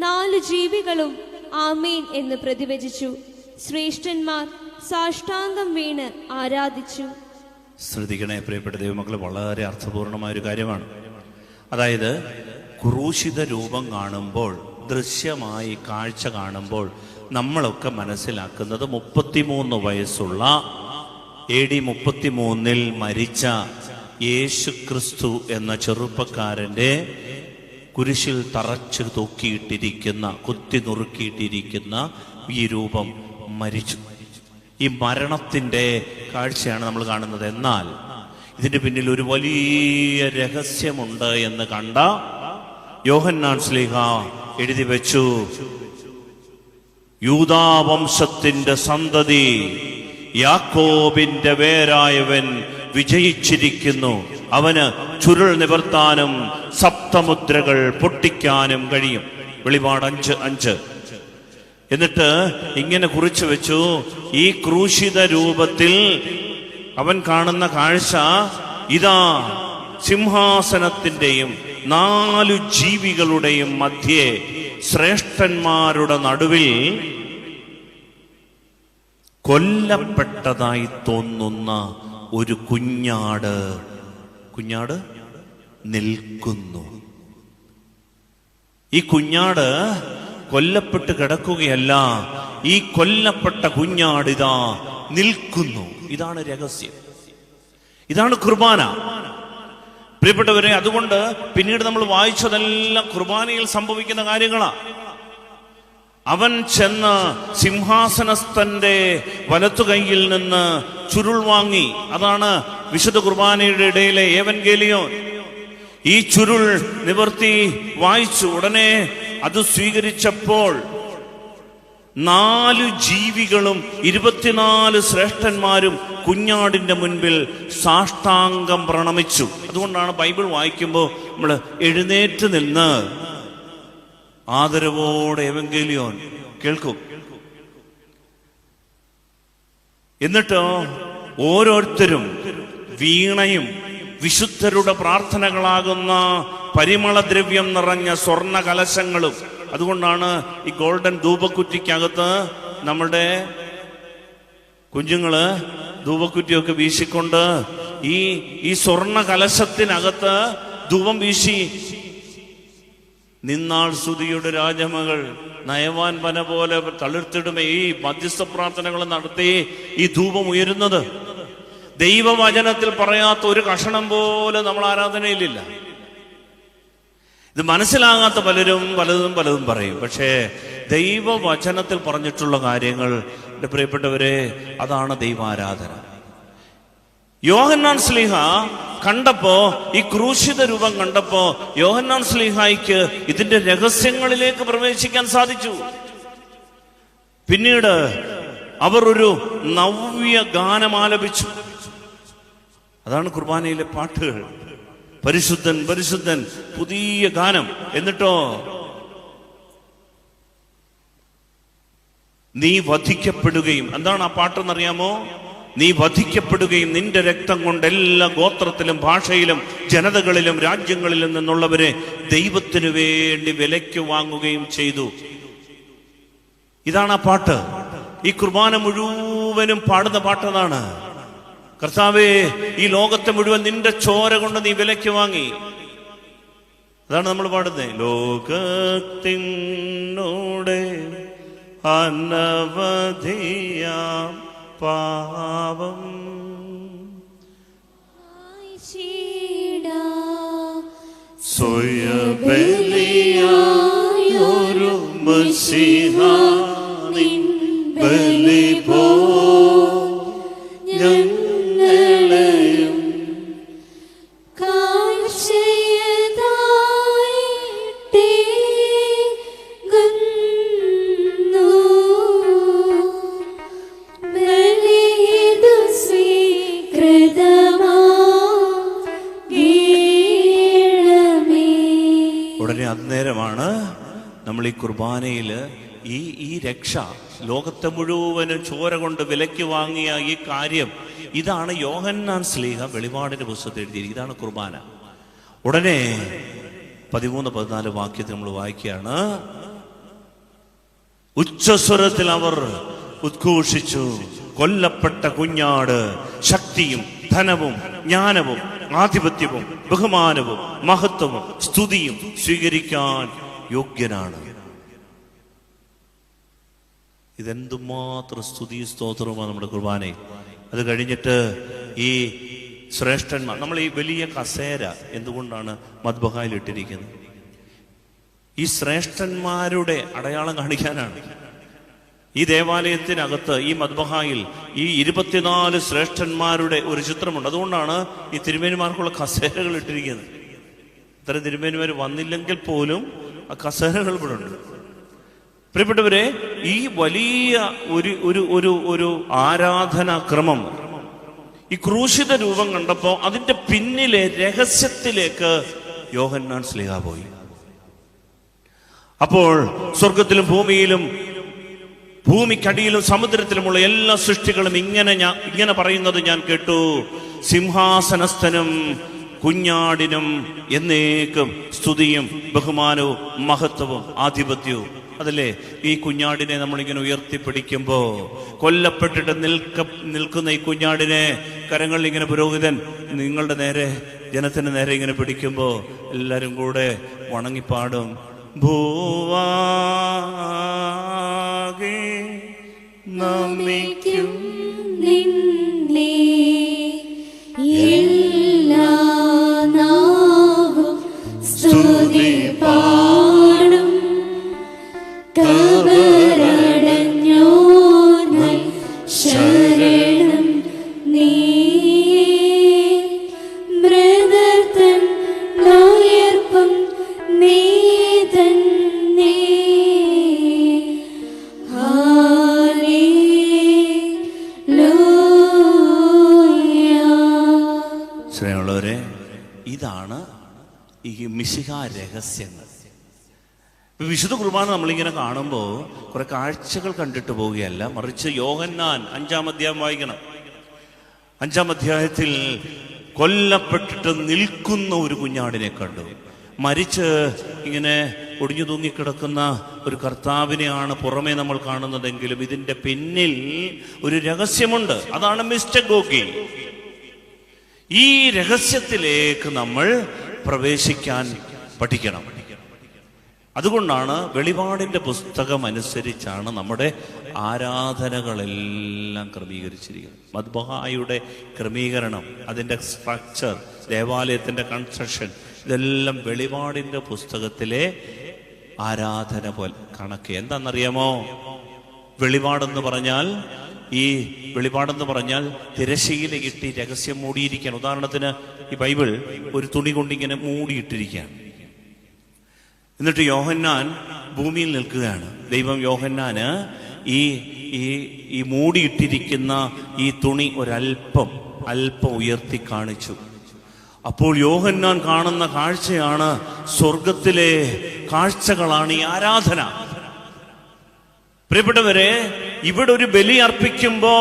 4 ജീവികളും ആമേൻ എന്ന് പ്രതിവചിച്ചു. ശ്രേഷ്ഠന്മാർ സാഷ്ടാംഗം വീണ് ആരാധിച്ചു. ശ്രദ്ധിക്കണേ പ്രിയപ്പെട്ട ദൈവമക്കളെ, വളരെ അർത്ഥപൂർണമായ ഒരു കാര്യമാണ്. അതായത് ക്രൂശിത രൂപം കാണുമ്പോൾ, ദൃശ്യമായി കാഴ്ച കാണുമ്പോൾ നമ്മളൊക്കെ മനസ്സിലാക്കുന്നത് 33 വയസ്സുള്ള AD 33 മരിച്ച യേശു ക്രിസ്തു എന്ന ചെറുപ്പക്കാരൻ്റെ കുരിശിൽ തറച്ചു തൂക്കിയിട്ടിരിക്കുന്ന, കുത്തി നുറുക്കിയിട്ടിരിക്കുന്ന ഈ രൂപം മരിച്ചു. ഈ മരണത്തിൻ്റെ കാഴ്ചയാണ് നമ്മൾ കാണുന്നത്. എന്നാൽ ഇതിന്റെ പിന്നിൽ ഒരു വലിയ രഹസ്യമുണ്ട് എന്ന് കണ്ട യോഹന്നാൻ ശ്ലീഹ എഴുതി വെച്ചു: യൂദാവംശത്തിന്റെ സന്തതി, യാക്കോബിന്റെ വേരായവൻ വിജയിച്ചിരിക്കുന്നു. അവന് ചുരുൾ നിവർത്താനും സപ്തമുദ്രകൾ പൊട്ടിക്കാനും കഴിയും. വെളിപാട് 5:5. എന്നിട്ട് ഇങ്ങനെ കുറിച്ചു വെച്ചു: ഈ ക്രൂശിത രൂപത്തിൽ അവൻ കാണുന്ന കാഴ്ച ഇതാ, സിംഹാസനത്തിന്റെയും 4 ജീവികളുടെയും മധ്യേ ശ്രേഷ്ഠന്മാരുടെ നടുവിൽ കൊല്ലപ്പെട്ടതായി തോന്നുന്ന ഒരു കുഞ്ഞാട് നിൽക്കുന്നു. ഈ കുഞ്ഞാട് കൊല്ലപ്പെട്ട് കിടക്കുകയല്ല, ഈ കൊല്ലപ്പെട്ട കുഞ്ഞാടിതാ നിൽക്കുന്നു. ഇതാണ് രഹസ്യം, ഇതാണ് കുർബാന. പ്രിയപ്പെട്ടവരെ, അതുകൊണ്ട് പിന്നീട് നമ്മൾ വായിച്ചതെല്ലാം കുർബാനയിൽ സംഭവിക്കുന്ന കാര്യങ്ങളാണ്. അവൻ ചെന്ന് സിംഹാസനസ്ഥന്റെ വലത്തുകൈയിൽ നിന്ന് ചുരുൾ വാങ്ങി. അതാണ് വിശുദ്ധ കുർബാനയുടെ ഇടയിലെ ഏവൻഗേലിയോൻ. ഈ ചുരുൾ നിവർത്തി വായിച്ചു. ഉടനെ അത് സ്വീകരിച്ചപ്പോൾ 4 ജീവികളും 24 ശ്രേഷ്ഠന്മാരും കുഞ്ഞാടിന്റെ മുൻപിൽ സാഷ്ടാംഗം പ്രണമിച്ചു. അതുകൊണ്ടാണ് ബൈബിൾ വായിക്കുമ്പോൾ നമ്മൾ എഴുന്നേറ്റ് നിന്ന് ആദരവോടെ എവങ്കേലിയോൻ കേൾക്കും. എന്നിട്ടോ ഓരോരുത്തരും വീണയും വിശുദ്ധരുടെ പ്രാർത്ഥനകളാകുന്ന പരിമളദ്രവ്യം നിറഞ്ഞ സ്വർണ്ണ കലശങ്ങളും. അതുകൊണ്ടാണ് ഈ ഗോൾഡൻ ധൂപക്കുറ്റിക്കകത്ത് നമ്മുടെ കുഞ്ഞുങ്ങള് ധൂപക്കുറ്റിയൊക്കെ വീശിക്കൊണ്ട് ഈ സ്വർണ്ണ കലശത്തിനകത്ത് ധൂപം വീശി നിന്നാൾ സ്തുതിയുടെ രാജമകൾ നയവാൻ വന പോലെ തളിർത്തിടുമേ ഈ മധ്യസ്ഥ പ്രാർത്ഥനകൾ നടത്തി ഈ ധൂപം ഉയരുന്നത്. ദൈവവചനത്തിൽ പറയാത്ത ഒരു കഷണം പോലെ നമ്മൾ ആരാധനയിലില്ല. ഇത് മനസ്സിലാകാത്ത പലരും പലതും പറയും. പക്ഷേ ദൈവവചനത്തിൽ പറഞ്ഞിട്ടുള്ള കാര്യങ്ങൾ, എൻ്റെ പ്രിയപ്പെട്ടവരെ, അതാണ് ദൈവാരാധന. യോഹന്നാൻ ശ്ലീഹ കണ്ടപ്പോ, ഈ ക്രൂശിത രൂപം കണ്ടപ്പോ യോഹന്നാൻ ശ്ലീഹായ്ക്ക് ഇതിന്റെ രഹസ്യങ്ങളിലേക്ക് പ്രവേശിക്കാൻ സാധിച്ചു. പിന്നീട് അവർ ഒരു നവ്യ ഗാനം ആലപിച്ചു. അതാണ് കുർബാനയിലെ പാട്ടുകൾ. പരിശുദ്ധൻ പരിശുദ്ധൻ, പുതിയ ഗാനം. എന്നിട്ടോ നീ വധിക്കപ്പെടുകയും, എന്താണ് ആ പാട്ടെന്നറിയാമോ? നീ വധിക്കപ്പെടുകയും നിന്റെ രക്തം കൊണ്ട് എല്ലാ ഗോത്രത്തിലും ഭാഷയിലും ജനതകളിലും രാജ്യങ്ങളിലും നിന്നുള്ളവരെ ദൈവത്തിനു വേണ്ടി വിലയ്ക്ക് വാങ്ങുകയും ചെയ്തു. ഇതാണ് ആ പാട്ട്. ഈ കുർബാന മുഴുവനും പാടുന്ന പാട്ടതാണ്. കർത്താവേ, ഈ ലോകത്തെ മുഴുവൻ നിന്റെ ചോര കൊണ്ട് നീ വിലയ്ക്ക് വാങ്ങി. അതാണ് നമ്മൾ പാടുന്നത്. ലോകത്തിനോടെ അനവധിയാം പാവം സ്വയബലിയായൊരു മശീഹ നിൻ ബലി പോ ഞങ്ങളെയും സ്വീകരിച്ചു. നമ്മൾ ഈ കുർബാനയിൽ ഈ രക്ഷ, ലോകത്തെ മുഴുവനും ചോര കൊണ്ട് വിലയ്ക്ക് വാങ്ങിയ ഈ കാര്യം, ഇതാണ് യോഹന്നാൻ ശ്ലീഹ വെളിപാടിന്റെ പുസ്തകത്തിൽ എഴുതിയിരിക്കുന്നത്. ഇതാണ് കുർബാന. ഉടനെ 13-14 വാക്യത്തിൽ നമ്മൾ വായിക്കുകയാണ്, ഉച്ചസ്വരത്തിൽ അവർ ഉദ്ഘോഷിച്ചു, കൊല്ലപ്പെട്ട കുഞ്ഞാട് ശക്തിയും ധനവും ജ്ഞാനവും ആധിപത്യവും ബഹുമാനവും മഹത്വവും സ്തുതിയും സ്വീകരിക്കാൻ യോഗ്യനാണ്. ഇതെന്തുമാത്രം സ്തുതി സ്തോത്രവുമാണ് നമ്മുടെ കുർബാനയിൽ. അത് കഴിഞ്ഞിട്ട് ഈ ശ്രേഷ്ഠന്മാർ, നമ്മൾ ഈ വലിയ കസേര എന്തുകൊണ്ടാണ് മദ്ബഹായിൽ ഇട്ടിരിക്കുന്നത്? ഈ ശ്രേഷ്ഠന്മാരുടെ അടയാളം കാണിക്കാനാണ്. ഈ ദേവാലയത്തിനകത്ത് ഈ മദ്ബഹായിൽ ഈ 24 ശ്രേഷ്ഠന്മാരുടെ ഒരു ചിത്രമുണ്ട്. അതുകൊണ്ടാണ് ഈ തിരുമേനിമാർക്കുള്ള കസേരകൾ ഇട്ടിരിക്കുന്നത്. ഇത്തരം തിരുമേനിമാർ വന്നില്ലെങ്കിൽ പോലും ആ കസേരകൾ ഇവിടെ ഉണ്ട്. പ്രിയപ്പെട്ടവരെ, ഈ വലിയ ഒരു ആരാധനാക്രമം, ഈ ക്രൂശിത രൂപം കണ്ടപ്പോ അതിന്റെ പിന്നിലെ രഹസ്യത്തിലേക്ക് യോഹന്നാൻ ശ്ലീഹ പോയി. അപ്പോൾ സ്വർഗത്തിലും ഭൂമിയിലും ഭൂമിക്കടിയിലും സമുദ്രത്തിലുമുള്ള എല്ലാ സൃഷ്ടികളും ഇങ്ങനെ പറയുന്നത് ഞാൻ കേട്ടു, സിംഹാസനസ്ഥനും കുഞ്ഞാടിനും എന്നേക്കും സ്തുതിയും ബഹുമാനവും മഹത്വവും ആധിപത്യവും. അതല്ലേ ഈ കുഞ്ഞാടിനെ നമ്മളിങ്ങനെ ഉയർത്തിപ്പിടിക്കുമ്പോ, കൊല്ലപ്പെട്ടിട്ട് നിൽക്കുന്ന ഈ കുഞ്ഞാടിനെ കരങ്ങളിൽ ഇങ്ങനെ പുരോഹിതൻ നിങ്ങളുടെ നേരെ, ജനത്തിന് നേരെ ഇങ്ങനെ പിടിക്കുമ്പോ എല്ലാരും കൂടെ വണങ്ങിപ്പാടും, ഭൂവാകെ നമിക്കും നിന്നെ എല്ലാ നാവും സ്തുതി പാടും, കബറടഞ്ഞോനെ ശരണം നീ, മൃതർത്തൻ ഉയർപ്പും നീ തന്നെ. സ്നേഹമുള്ളവരെ, ഇതാണ് ഈ മിശിഹാ രഹസ്യങ്ങൾ. വിശുദ്ധ കുർബാന നമ്മളിങ്ങനെ കാണുമ്പോൾ കുറെ കാഴ്ചകൾ കണ്ടിട്ട് പോവുകയല്ല, മറിച്ച് യോഹന്നാൻ 5-ാം അധ്യായം വായിക്കണം. 5-ാം അധ്യായത്തിൽ കൊല്ലപ്പെട്ടിട്ട് നിൽക്കുന്ന ഒരു കുഞ്ഞാടിനെ കണ്ടു. മരിച്ച് ഇങ്ങനെ ഒടിഞ്ഞു തൂങ്ങിക്കിടക്കുന്ന ഒരു കർത്താവിനെയാണ് പുറമേ നമ്മൾ കാണുന്നതെങ്കിലും ഇതിന്റെ പിന്നിൽ ഒരു രഹസ്യമുണ്ട്. അതാണ് മിസ്റ്റഗോഗി. ഈ രഹസ്യത്തിലേക്ക് നമ്മൾ പ്രവേശിക്കാൻ പഠിക്കണം. അതുകൊണ്ടാണ് വെളിപാടിന്റെ പുസ്തകം അനുസരിച്ചാണ് നമ്മുടെ ആരാധനകളെല്ലാം ക്രമീകരിച്ചിരിക്കുന്നത്. മദ്ബഹായുടെ ക്രമീകരണം, അതിൻ്റെ സ്ട്രക്ചർ, ദേവാലയത്തിന്റെ കൺസ്ട്രക്ഷൻ, ഇതെല്ലാം വെളിപാടിന്റെ പുസ്തകത്തിലെ ആരാധന പോലെ കണക്ക്. എന്താണെന്നറിയാമോ? വെളിപാടെന്ന് പറഞ്ഞാൽ തിരശ്ശീല ഇട്ടി രഹസ്യം മൂടിയിരിക്കുകയാണ്. ഉദാഹരണത്തിന് ഈ ബൈബിൾ ഒരു തുണി കൊണ്ടിങ്ങനെ മൂടിയിട്ടിരിക്കുകയാണ്. എന്നിട്ട് യോഹന്നാൻ ഭൂമിയിൽ നിൽക്കുകയാണ്. ദൈവം യോഹന്നാന് ഈ മൂടിയിട്ടിരിക്കുന്ന ഈ തുണി ഒരല്പം ഉയർത്തി കാണിച്ചു. അപ്പോൾ യോഹന്നാൻ കാണുന്ന കാഴ്ചയാണ്, സ്വർഗത്തിലെ കാഴ്ചകളാണ് ഈ ആരാധന. പ്രിയപ്പെട്ടവരെ, ഇവിടെ ഒരു ബലി അർപ്പിക്കുമ്പോ,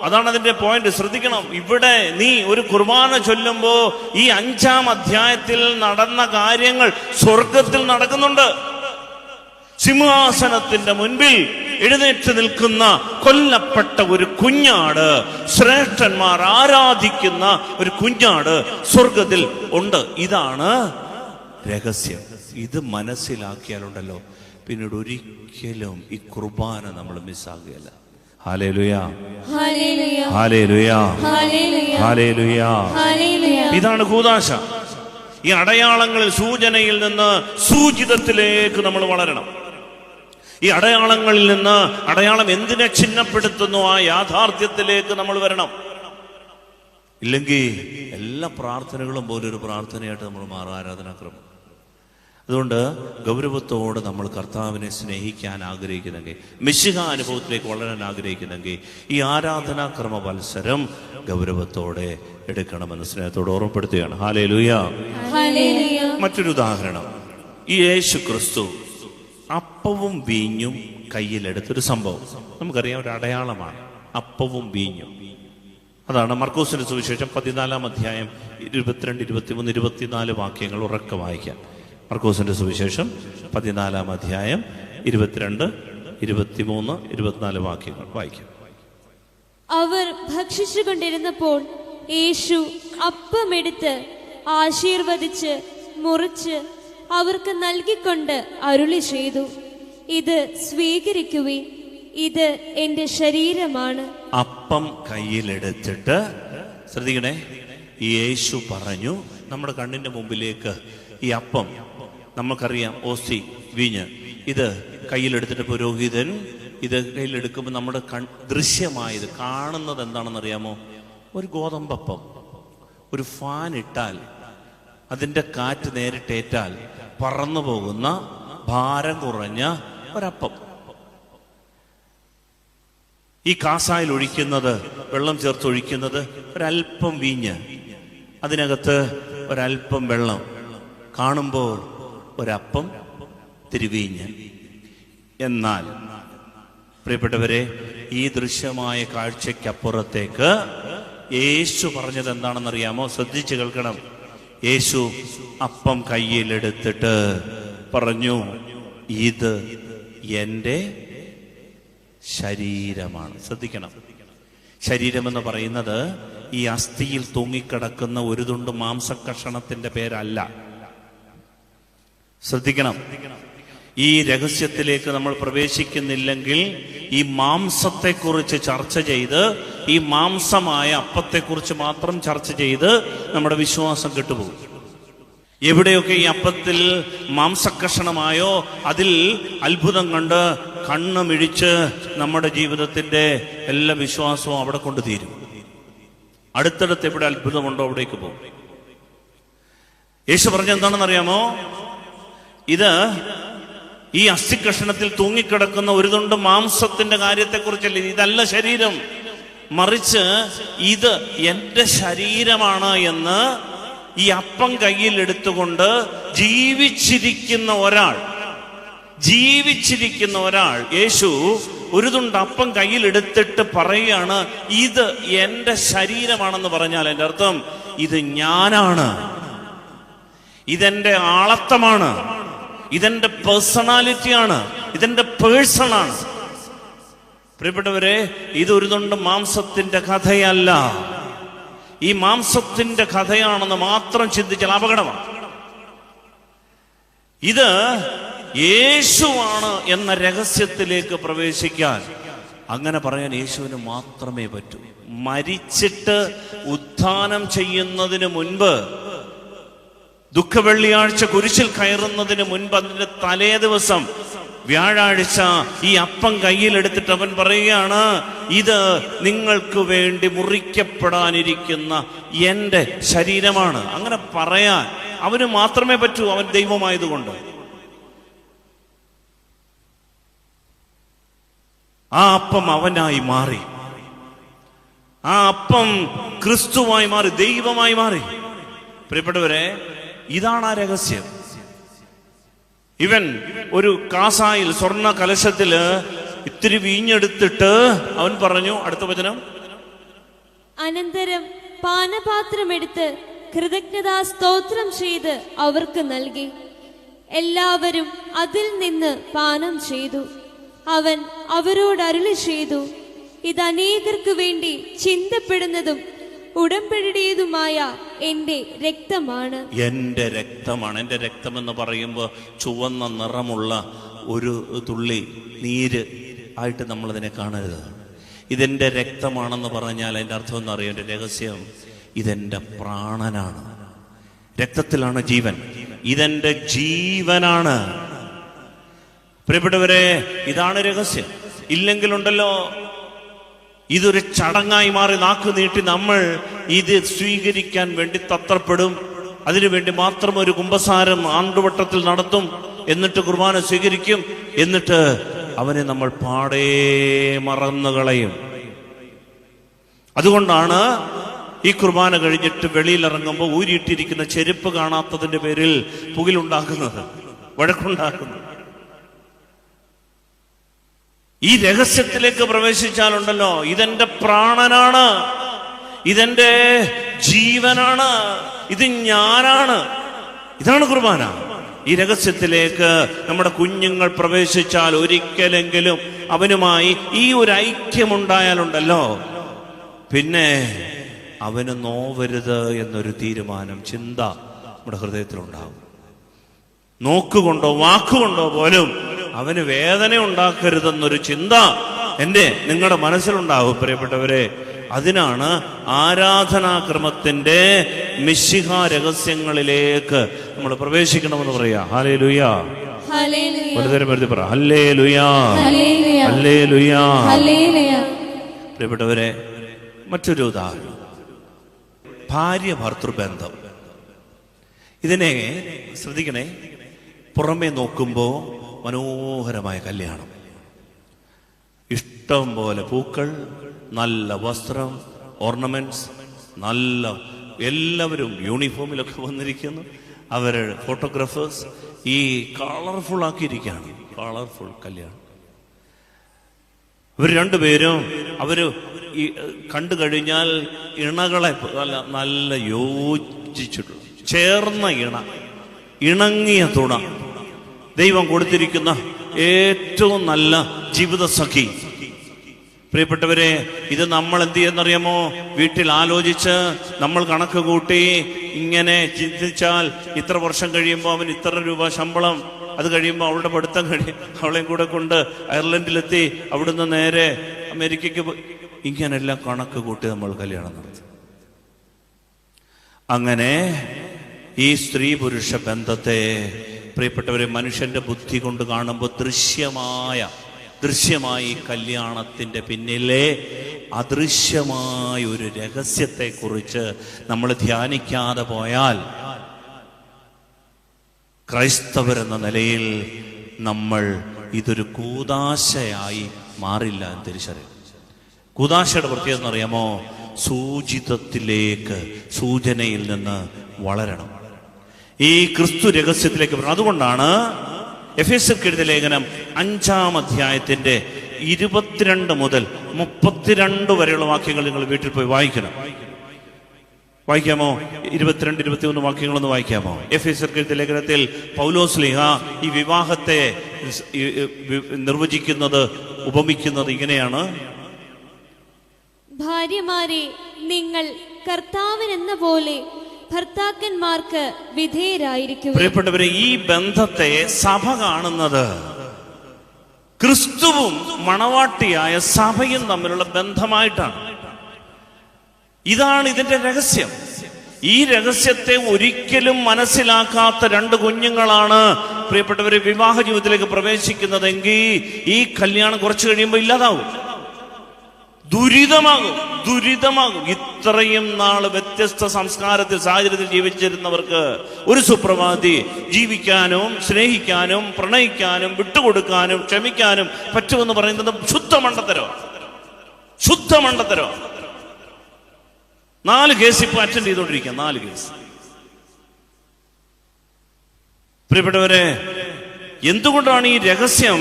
അതാണ് അതിന്റെ പോയിന്റ്, ശ്രദ്ധിക്കണം. ഇവിടെ നീ ഒരു കുർബാന ചൊല്ലുമ്പോ ഈ 5-ാം അധ്യായത്തിൽ നടന്ന കാര്യങ്ങൾ സ്വർഗത്തിൽ നടക്കുന്നുണ്ട്. സിംഹാസനത്തിന്റെ മുൻപിൽ എഴുന്നേറ്റ് നിൽക്കുന്ന കൊല്ലപ്പെട്ട ഒരു കുഞ്ഞാട്, ശ്രേഷ്ഠന്മാർ ആരാധിക്കുന്ന ഒരു കുഞ്ഞാട് സ്വർഗത്തിൽ ഉണ്ട്. ഇതാണ് രഹസ്യം. ഇത് മനസ്സിലാക്കിയാലുണ്ടല്ലോ പിന്നീട് ഒരിക്കലും ഈ കുർബാന നമ്മൾ മിസ്സാകുകയല്ല. ഹല്ലേലൂയാ, ഹല്ലേലൂയാ, ഹല്ലേലൂയാ. ഇതാണ് കൂദാശ. ഈ അടയാളങ്ങളിൽ, സൂചനയിൽ നിന്ന് സൂചിതത്തിലേക്ക് നമ്മൾ വളരണം. ഈ അടയാളങ്ങളിൽ നിന്ന് അടയാളം എന്തിനെ ചിഹ്നപ്പെടുത്തുന്നു ആ യാഥാർത്ഥ്യത്തിലേക്ക് നമ്മൾ വരണം. ഇല്ലെങ്കിൽ എല്ലാ പ്രാർത്ഥനകളും പോലൊരു പ്രാർത്ഥനയായിട്ട് നമ്മൾ മാറും ആരാധനാക്രമം. അതുകൊണ്ട് ഗൗരവത്തോടെ നമ്മൾ കർത്താവിനെ സ്നേഹിക്കാൻ ആഗ്രഹിക്കുന്നെങ്കിൽ, മിശിഹ അനുഭവത്തിലേക്ക് വളരാൻ ആഗ്രഹിക്കുന്നെങ്കിൽ ഈ ആരാധനാക്രമ മത്സരം ഗൗരവത്തോടെ എടുക്കണമെന്ന് സ്നേഹത്തോട് ഓർമ്മപ്പെടുത്തുകയാണ്. ഹല്ലേലൂയ. മറ്റൊരു ഉദാഹരണം, ഈ യേശു ക്രിസ്തു അപ്പവും വീഞ്ഞും കയ്യിലെടുത്തൊരു സംഭവം നമുക്കറിയാം, ഒരു അടയാളമാണ് അപ്പവും വീഞ്ഞും. അതാണ് മർക്കോസിന്റെ സുവിശേഷം 14 അധ്യായം 22, 23, 24 വാക്യങ്ങൾ ഉറക്കെ വായിക്കാം. മർക്കോസിന്റെ സുവിശേഷം 14 അധ്യായം 22, 23, 24 വാക്യങ്ങൾ വായിക്കാം. അവർ ഭക്ഷിച്ചുകൊണ്ടിരുന്നപ്പോൾ യേശു അപ്പമെടുത്ത് ആശീർവദിച്ച് മുറിച്ച് അവർക്ക് നൽകിക്കൊണ്ട് അരുളി ചെയ്തു, ഇത് സ്വീകരിക്കുവിൻ, ഇത് എന്റെ ശരീരമാണ്. അപ്പം കയ്യിലെടുത്തിട്ട് ശ്രദ്ധിക്കണേ, യേശു പറഞ്ഞു, നമ്മുടെ കണ്ണിന്റെ മുമ്പിലേക്ക് ഈ അപ്പം, നമുക്കറിയാം ഓസ്തി വീഞ്ഞ്, ഇത് കയ്യിലെടുത്തിട്ട് പുരോഹിതൻ ഇത് കയ്യിലെടുക്കുമ്പോൾ നമ്മുടെ ദൃശ്യമായത് കാണുന്നത് എന്താണെന്ന് അറിയാമോ? ഒരു ഗോതമ്പപ്പം. ഒരു ഫാൻ ഇട്ടാൽ അതിൻ്റെ കാറ്റ് നേരിട്ടേറ്റാൽ പറന്നു പോകുന്ന ഭാരം കുറഞ്ഞ ഒരപ്പം. ഈ കാസായിൽ ഒഴിക്കുന്നത്, വെള്ളം ചേർത്ത് ഒഴിക്കുന്നത് ഒരല്പം വീഞ്ഞ്, അതിനകത്ത് ഒരല്പം വെള്ളം, കാണുമ്പോൾ ഒരപ്പം തിരുവീഞ്ഞ്. എന്നാൽ പ്രിയപ്പെട്ടവരെ, ഈ ദൃശ്യമായ കാഴ്ചയ്ക്കപ്പുറത്തേക്ക് യേശു പറഞ്ഞത് എന്താണെന്നറിയാമോ? ശ്രദ്ധിച്ചു കേൾക്കണം. യേശു അപ്പം കയ്യിലെടുത്തിട്ട് പറഞ്ഞു, ഇത് എൻ്റെ ശരീരമാണ്. ശ്രദ്ധിക്കണം, ശരീരമെന്ന് പറയുന്നത് ഈ അസ്ഥിയിൽ തൂങ്ങിക്കിടക്കുന്ന ഒരു തുണ്ട് മാംസക്കഷണത്തിന്റെ പേരല്ല. ശ്രദ്ധിക്കണം, ഈ രഹസ്യത്തിലേക്ക് നമ്മൾ പ്രവേശിക്കുന്നില്ലെങ്കിൽ ഈ മാംസത്തെക്കുറിച്ച് ചർച്ച ചെയ്ത്, ഈ മാംസമായ അപ്പത്തെക്കുറിച്ച് മാത്രം ചർച്ച ചെയ്ത് നമ്മുടെ വിശ്വാസം കെട്ടുപോകും. എവിടെയൊക്കെ ഈ അപ്പത്തിൽ മാംസക്കഷണമായോ അതിൽ അത്ഭുതം കണ്ട് കണ്ണ് മിഴിച്ച് നമ്മുടെ ജീവിതത്തിന്റെ എല്ലാ വിശ്വാസവും അവിടെ കൊണ്ട് തീരും. അടുത്തടുത്ത് എവിടെ അത്ഭുതമുണ്ടോ അവിടേക്ക് പോകും. യേശു പറഞ്ഞ എന്താണെന്നറിയാമോ? ഇത് ഈ അസ്ഥികഷണത്തിൽ തൂങ്ങിക്കിടക്കുന്ന ഒരു തുണ്ട് മാംസത്തിന്റെ കാര്യത്തെക്കുറിച്ചല്ല, ഇതല്ല ശരീരം, മറിച്ച് ഇത് എന്റെ ശരീരമാണ് എന്ന് ഈ അപ്പം കയ്യിൽ എടുത്തുകൊണ്ട് ജീവിച്ചിരിക്കുന്ന ഒരാൾ യേശു ഒരു തുണ്ട് അപ്പം കയ്യിൽ എടുത്തിട്ട് പറയുകയാണ്, ഇത് എന്റെ ശരീരമാണെന്ന് പറഞ്ഞാൽ എൻ്റെ അർത്ഥം ഇത് ഞാനാണ്, ഇതെന്റെ ആളത്വമാണ്, ഇതെന്റെ പേഴ്സണാലിറ്റിയാണ്, ഇതെന്റെ പേഴ്സണാണ്. പ്രിയപ്പെട്ടവരെ, ഇതൊരു തുണ്ട് മാംസത്തിന്റെ കഥയല്ല. ഈ മാംസത്തിന്റെ കഥയാണെന്ന് മാത്രം ചിന്തിച്ചാൽ അപകടമാണ്. ഇത് യേശുവാണ് എന്ന രഹസ്യത്തിലേക്ക് പ്രവേശിക്കാൻ, അങ്ങനെ പറയാൻ യേശുവിന് മാത്രമേ പറ്റൂ. മരിച്ചിട്ട് ഉത്ഥാനം ചെയ്യുന്നതിന് മുൻപ്, ദുഃഖവെള്ളിയാഴ്ച കുരിശിൽ കയറുന്നതിന് മുൻപ്, അതിന്റെ തലേ ദിവസം വ്യാഴാഴ്ച ഈ അപ്പം കയ്യിലെടുത്തിട്ട് അവൻ പറയുകയാണ്, ഇത് നിങ്ങൾക്ക് വേണ്ടി മുറിക്കപ്പെടാനിരിക്കുന്ന എൻ്റെ ശരീരമാണ്. അങ്ങനെ പറയാൻ അവന് മാത്രമേ പറ്റൂ, അവൻ ദൈവമായതുകൊണ്ട്. ആ അപ്പം അവനായി മാറി, ആ അപ്പം ക്രിസ്തുവായി മാറി, ദൈവമായി മാറി. പ്രിയപ്പെട്ടവരെ, ഇതാണ് ആ രഹസ്യം. ഇവൻ ഒരു കാസായിൽ, സ്വർണ്ണ കലശത്തില് ഇത്തിരി വീഞ്ഞെടുത്തിട്ട് അവൻ പറഞ്ഞു, അടുത്ത വചനം, അനന്തരം പാനപാത്രമെടുത്ത് കൃതജ്ഞതാ സ്തോത്രം ചെയ്ത് അവർക്ക് നൽകി. എല്ലാവരും അതിൽ നിന്ന് പാനം ചെയ്തു. അവൻ അവരോട് അരുളി ചെയ്തു, ഇത് അനേകർക്ക് വേണ്ടി ചിന്തപ്പെടുന്നതും ഉടമ്പടിയുമായ എന്റെ രക്തമാണ്. എന്റെ രക്തമാണ്. എന്റെ രക്തം എന്ന് പറയുമ്പോൾ ചുവന്ന നിറമുള്ള ഒരു തുള്ളി നീര് ആയിട്ട് നമ്മളതിനെ കാണരുത്. ഇതെന്റെ രക്തമാണെന്ന് പറഞ്ഞാൽ അതിന്റെ അർത്ഥം എന്ന് അറിയാം, എന്റെ രഹസ്യം, ഇതെന്റെ പ്രാണനാണ്. രക്തത്തിലാണ് ജീവൻ, ഇതെന്റെ ജീവനാണ്. പ്രിയപ്പെട്ടവരെ, ഇതാണ് രഹസ്യം. ഇല്ലെങ്കിലുണ്ടല്ലോ, ഇതൊരു ചടങ്ങായി മാറി നാക്ക് നീട്ടി നമ്മൾ ഇത് സ്വീകരിക്കാൻ വേണ്ടി തത്രപ്പെടും. അതിനുവേണ്ടി മാത്രം ഒരു കുമ്പസാരം ആണ്ടുവട്ടത്തിൽ നടത്തും, എന്നിട്ട് കുർബാന സ്വീകരിക്കും, എന്നിട്ട് അവനെ നമ്മൾ പാടേ മറന്നുകളയും. അതുകൊണ്ടാണ് ഈ കുർബാന കഴിഞ്ഞിട്ട് വെളിയിലിറങ്ങുമ്പോൾ ഊരിയിട്ടിരിക്കുന്ന ചെരുപ്പ് കാണാത്തതിന്റെ പേരിൽ പുകിലുണ്ടാക്കുന്നത്, വഴക്കുണ്ടാക്കുന്നത്. ഈ രഹസ്യത്തിലേക്ക് പ്രവേശിച്ചാലുണ്ടല്ലോ, ഇതെന്റെ പ്രാണനാണ്, ഇതെന്റെ ജീവനാണ്, ഇത് ഞാനാണ്. ഇതാണ് കുർബാന. ഈ രഹസ്യത്തിലേക്ക് നമ്മുടെ കുഞ്ഞുങ്ങൾ പ്രവേശിച്ചാൽ ഒരിക്കലെങ്കിലും അവനുമായി ഈ ഒരു ഐക്യമുണ്ടായാലുണ്ടല്ലോ, പിന്നെ അവന് നോവരുത് എന്നൊരു തീരുമാനം, ചിന്ത നമ്മുടെ ഹൃദയത്തിലുണ്ടാകും. നോക്കുകൊണ്ടോ വാക്കുകൊണ്ടോ പോലും അവന് വേദന ഉണ്ടാക്കരുതെന്നൊരു ചിന്ത നിങ്ങളുടെ മനസ്സിലുണ്ടാകും പ്രിയപ്പെട്ടവരെ. അതിനാണ് ആരാധനാക്രമത്തിന്റെ മിശിഹ രഹസ്യങ്ങളിലേക്ക് നമ്മൾ പ്രവേശിക്കണമെന്ന് പറയാ. Hallelujah, hallelujah, hallelujah. പ്രിയപ്പെട്ടവരെ, മറ്റൊരു ഉദാഹരണം, ഭാര്യ ഭർത്തൃബന്ധം. ഇതിനെ ശ്രദ്ധിക്കണേ. പുറമെ നോക്കുമ്പോ മനോഹരമായ കല്യാണം, ഇഷ്ടം പോലെ പൂക്കൾ, നല്ല വസ്ത്രം, ഓർണമെന്റ്സ്, നല്ല എല്ലാവരും യൂണിഫോമിലൊക്കെ വന്നിരിക്കുന്നു. അവരുടെ ഫോട്ടോഗ്രാഫേഴ്സ് ഈ കളർഫുൾ ആക്കിയിരിക്കുകയാണ്. കളർഫുൾ കല്യാണം. ഇവർ രണ്ടുപേരും അവര് ഈ കണ്ടു കഴിഞ്ഞാൽ ഇണകളെ നല്ല യോജിച്ചിട്ടുള്ള ചേർന്ന ഇണങ്ങിയ തുണ, ദൈവം കൊടുത്തിരിക്കുന്ന ഏറ്റവും നല്ല ജീവിത സഖി. പ്രിയപ്പെട്ടവരെ, ഇത് നമ്മൾ എന്ത് ചെയ്യുന്നറിയാമോ? വീട്ടിൽ ആലോചിച്ച് നമ്മൾ കണക്ക് കൂട്ടി ഇങ്ങനെ ചിന്തിച്ചാൽ ഇത്ര വർഷം കഴിയുമ്പോൾ അവൻ ഇത്ര രൂപ ശമ്പളം, അത് കഴിയുമ്പോൾ അവളുടെ പഠിത്തം അവളെയും കൂടെ കൊണ്ട് അയർലൻഡിലെത്തി, അവിടുന്ന് നേരെ അമേരിക്കയ്ക്ക് ഇങ്ങനെല്ലാം കണക്ക് കൂട്ടി നമ്മൾ കല്യാണം നടത്തി. അങ്ങനെ ഈ സ്ത്രീ പുരുഷ ബന്ധത്തെ പ്രിയപ്പെട്ടവരെ മനുഷ്യന്റെ ബുദ്ധി കൊണ്ട് കാണുമ്പോൾ ദൃശ്യമായി കല്യാണത്തിന്റെ പിന്നിലെ അദൃശ്യമായ ഒരു രഹസ്യത്തെ കുറിച്ച് നമ്മൾ ധ്യാനിക്കാതെ പോയാൽ ക്രൈസ്തവരെന്ന നിലയിൽ നമ്മൾ ഇതൊരു കൂദാശയായി മാറില്ല എന്ന് തിരിച്ചറിയും. കൂദാശയുടെ പ്രത്യേകത എന്നറിയാമോ? സൂചനയിൽ നിന്ന് വളരണം, ഈ ക്രിസ്തു രഹസ്യത്തിലേക്ക് വരണം. അതുകൊണ്ടാണ് എഫേസ്യർക്ക് എഴുതിയ ലേഖനം 5-ാം അധ്യായത്തിന്റെ 22 മുതൽ 32 വരെയുള്ള വാക്യങ്ങൾ നിങ്ങൾ വീട്ടിൽ പോയി വായിക്കണം. വായിക്കാമോ? 22, 23 വാക്യങ്ങളൊന്ന് വായിക്കാമോ? എഫേസ്യർക്ക് എഴുതിയ ലേഖനത്തിൽ പൗലോസ് ശ്ലീഹ ഈ വിവാഹത്തെ നിർവചിക്കുന്നത്, ഉപമിക്കുന്നത് ഇങ്ങനെയാണ്: ഭാര്യമാരെ, നിങ്ങൾ കർത്താവിനെന്ന പോലെ ഭർത്താക്കന്മാർക്ക് വിധേയരായിരിക്കും. പ്രിയപ്പെട്ടവരെ, ഈ ബന്ധത്തെ സഭ കാണുന്നത് ക്രിസ്തുവും മണവാട്ടിയായ സഭയും തമ്മിലുള്ള ബന്ധമായിട്ടാണ്. ഇതാണ് ഇതിന്റെ രഹസ്യം. ഈ രഹസ്യത്തെ ഒരിക്കലും മനസ്സിലാക്കാത്ത രണ്ട് കുഞ്ഞുങ്ങളാണ് പ്രിയപ്പെട്ടവരെ വിവാഹ ജീവിതത്തിലേക്ക് പ്രവേശിക്കുന്നതെങ്കിൽ ഈ കല്യാണം കുറച്ചു കഴിയുമ്പോൾ ഇല്ലാതാവും, ദുരിതമാകും. ഇത്രയും നാള് വ്യത്യസ്ത സംസ്കാരത്തിൽ, സാഹചര്യത്തിൽ ജീവിച്ചിരുന്നവർക്ക് ഒരു സുപ്രഭാതി ജീവിക്കാനും സ്നേഹിക്കാനും പ്രണയിക്കാനും വിട്ടുകൊടുക്കാനും ക്ഷമിക്കാനും പറ്റുമെന്ന് പറയുന്നത് ശുദ്ധ മണ്ടത്തരോ. 4 കേസ് ഇപ്പൊ അറ്റൻഡ് ചെയ്തുകൊണ്ടിരിക്കുക. 4 കേസ്. പ്രിയപ്പെട്ടവരെ, എന്തുകൊണ്ടാണ് ഈ രഹസ്യം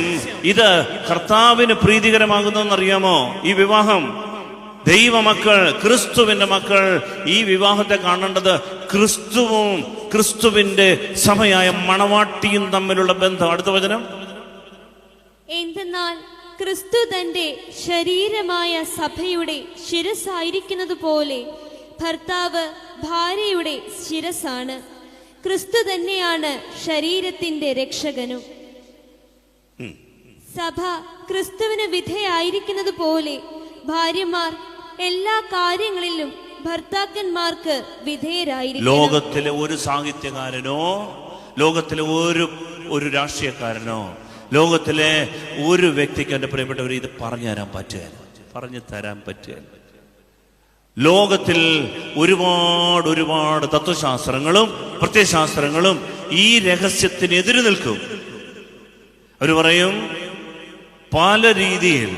ഇത് കർത്താവിന് പ്രീതികരമാകുന്നതെന്നറിയാമോ? ഈ വിവാഹം ദൈവമക്കൾ, ക്രിസ്തുവിന്റെ മക്കൾ ഈ വിവാഹത്തെ കാണേണ്ടത് ക്രിസ്തുവും ക്രിസ്തുവിന്റെ സഭയായ മണവാട്ടിയും തമ്മിലുള്ള ബന്ധം. അടുത്ത വചനം: എന്തെന്നാൽ ക്രിസ്തു തന്റെ ശരീരമായ സഭയുടെ ശിരസ്സായിരിക്കുന്നത് പോലെ ഭർത്താവ് ഭാര്യയുടെ ശിരസ്സാണ്. ക്രിസ്തു തന്നെയാണ് ശരീരത്തിന്റെ രക്ഷകനും. സഭ ക്രിസ്തുവിന് വിധേയായിരിക്കുന്നത് പോലെ ഭാര്യമാർ എല്ലാ കാര്യങ്ങളിലും ഭർത്താക്കന്മാർക്ക് വിധേയരായിരിക്കും. ലോകത്തിലെ ഒരു സാഹിത്യകാരനോ, ലോകത്തിലെ ഒരു രാഷ്ട്രീയക്കാരനോ, ലോകത്തിലെ ഒരു വ്യക്തിക്ക് എന്റെ പ്രിയപ്പെട്ടവർ ഇത് പറഞ്ഞു തരാൻ പറ്റുകയില്ല. ലോകത്തിൽ ഒരുപാട് തത്വശാസ്ത്രങ്ങളും പ്രത്യയശാസ്ത്രങ്ങളും ഈ രഹസ്യത്തിന് എതിര് നിൽക്കും. അവർ പറയും, പല രീതിയിൽ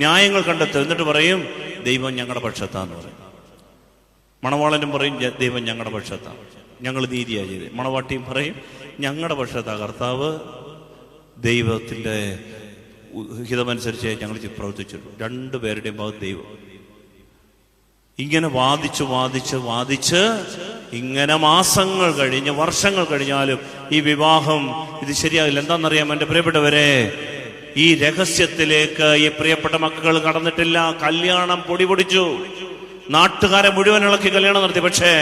ന്യായങ്ങൾ കണ്ടെത്തും. എന്നിട്ട് പറയും ദൈവം ഞങ്ങളുടെ പക്ഷത്താന്ന് പറയും. മണവാളനും പറയും ദൈവം ഞങ്ങളുടെ പക്ഷത്താണ്, ഞങ്ങൾ നീതിയാണ് ചെയ്ത്. മണവാട്ടിയും പറയും ഞങ്ങളുടെ പക്ഷത്താ കർത്താവ്, ദൈവത്തിന്റെ ഹിതമനുസരിച്ച് ഞങ്ങൾ പ്രവർത്തിച്ചിട്ടുള്ളൂ. രണ്ടുപേരുടെയും ഭാഗത്ത് ദൈവം. ഇങ്ങനെ വാദിച്ച് ഇങ്ങനെ മാസങ്ങൾ കഴിഞ്ഞ് വർഷങ്ങൾ കഴിഞ്ഞാലും ഈ വിവാഹം ഇത് ശരിയാകില്ല. എന്താണെന്നറിയാം എൻ്റെ പ്രിയപ്പെട്ടവരെ, ഈ രഹസ്യത്തിലേക്ക് ഈ പ്രിയപ്പെട്ട മക്കൾ കടന്നിട്ടില്ല. കല്യാണം പൊടിപൊടിച്ചു, നാട്ടുകാരെ മുഴുവൻ ഇളക്കി കല്യാണം നടത്തി. പക്ഷേ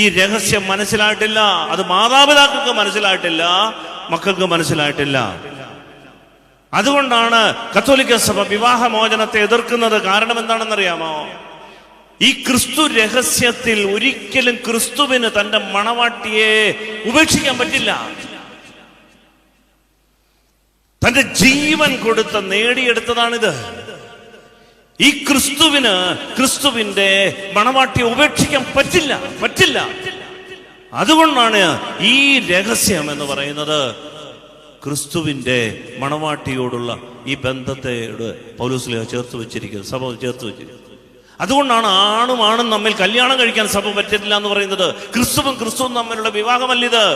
ഈ രഹസ്യം മനസ്സിലായിട്ടില്ല. അത് മാതാപിതാക്കൾക്ക് മനസ്സിലായിട്ടില്ല, മക്കൾക്ക് മനസ്സിലായിട്ടില്ല. അതുകൊണ്ടാണ് കത്തോലിക്ക സഭ വിവാഹമോചനത്തെ എതിർക്കുന്നത്. കാരണം എന്താണെന്നറിയാമോ? ഈ ക്രിസ്തു രഹസ്യത്തിൽ ഒരിക്കലും ക്രിസ്തുവിന് തന്റെ മണവാട്ടിയെ ഉപേക്ഷിക്കാൻ പറ്റില്ല. തന്റെ ജീവൻ കൊടുത്ത് നേടിയെടുത്തതാണിത്. ഈ ക്രിസ്തുവിന്റെ മണവാട്ടിയെ ഉപേക്ഷിക്കാൻ പറ്റില്ല. അതുകൊണ്ടാണ് ഈ രഹസ്യം എന്ന് പറയുന്നത് ക്രിസ്തുവിന്റെ മണവാട്ടിയോടുള്ള ഈ ബന്ധത്തെ പൗലോസ് ചേർത്ത് വെച്ചിരിക്കുന്നത്, സഭ ചേർത്ത് വെച്ചിരിക്കുന്നത്. അതുകൊണ്ടാണ് ആണും തമ്മിൽ കല്യാണം കഴിക്കാൻ സഭ പറ്റില്ല എന്ന് പറയുന്നത്. ക്രിസ്തുവും തമ്മിലുള്ള വിവാഹമല്ലിത്.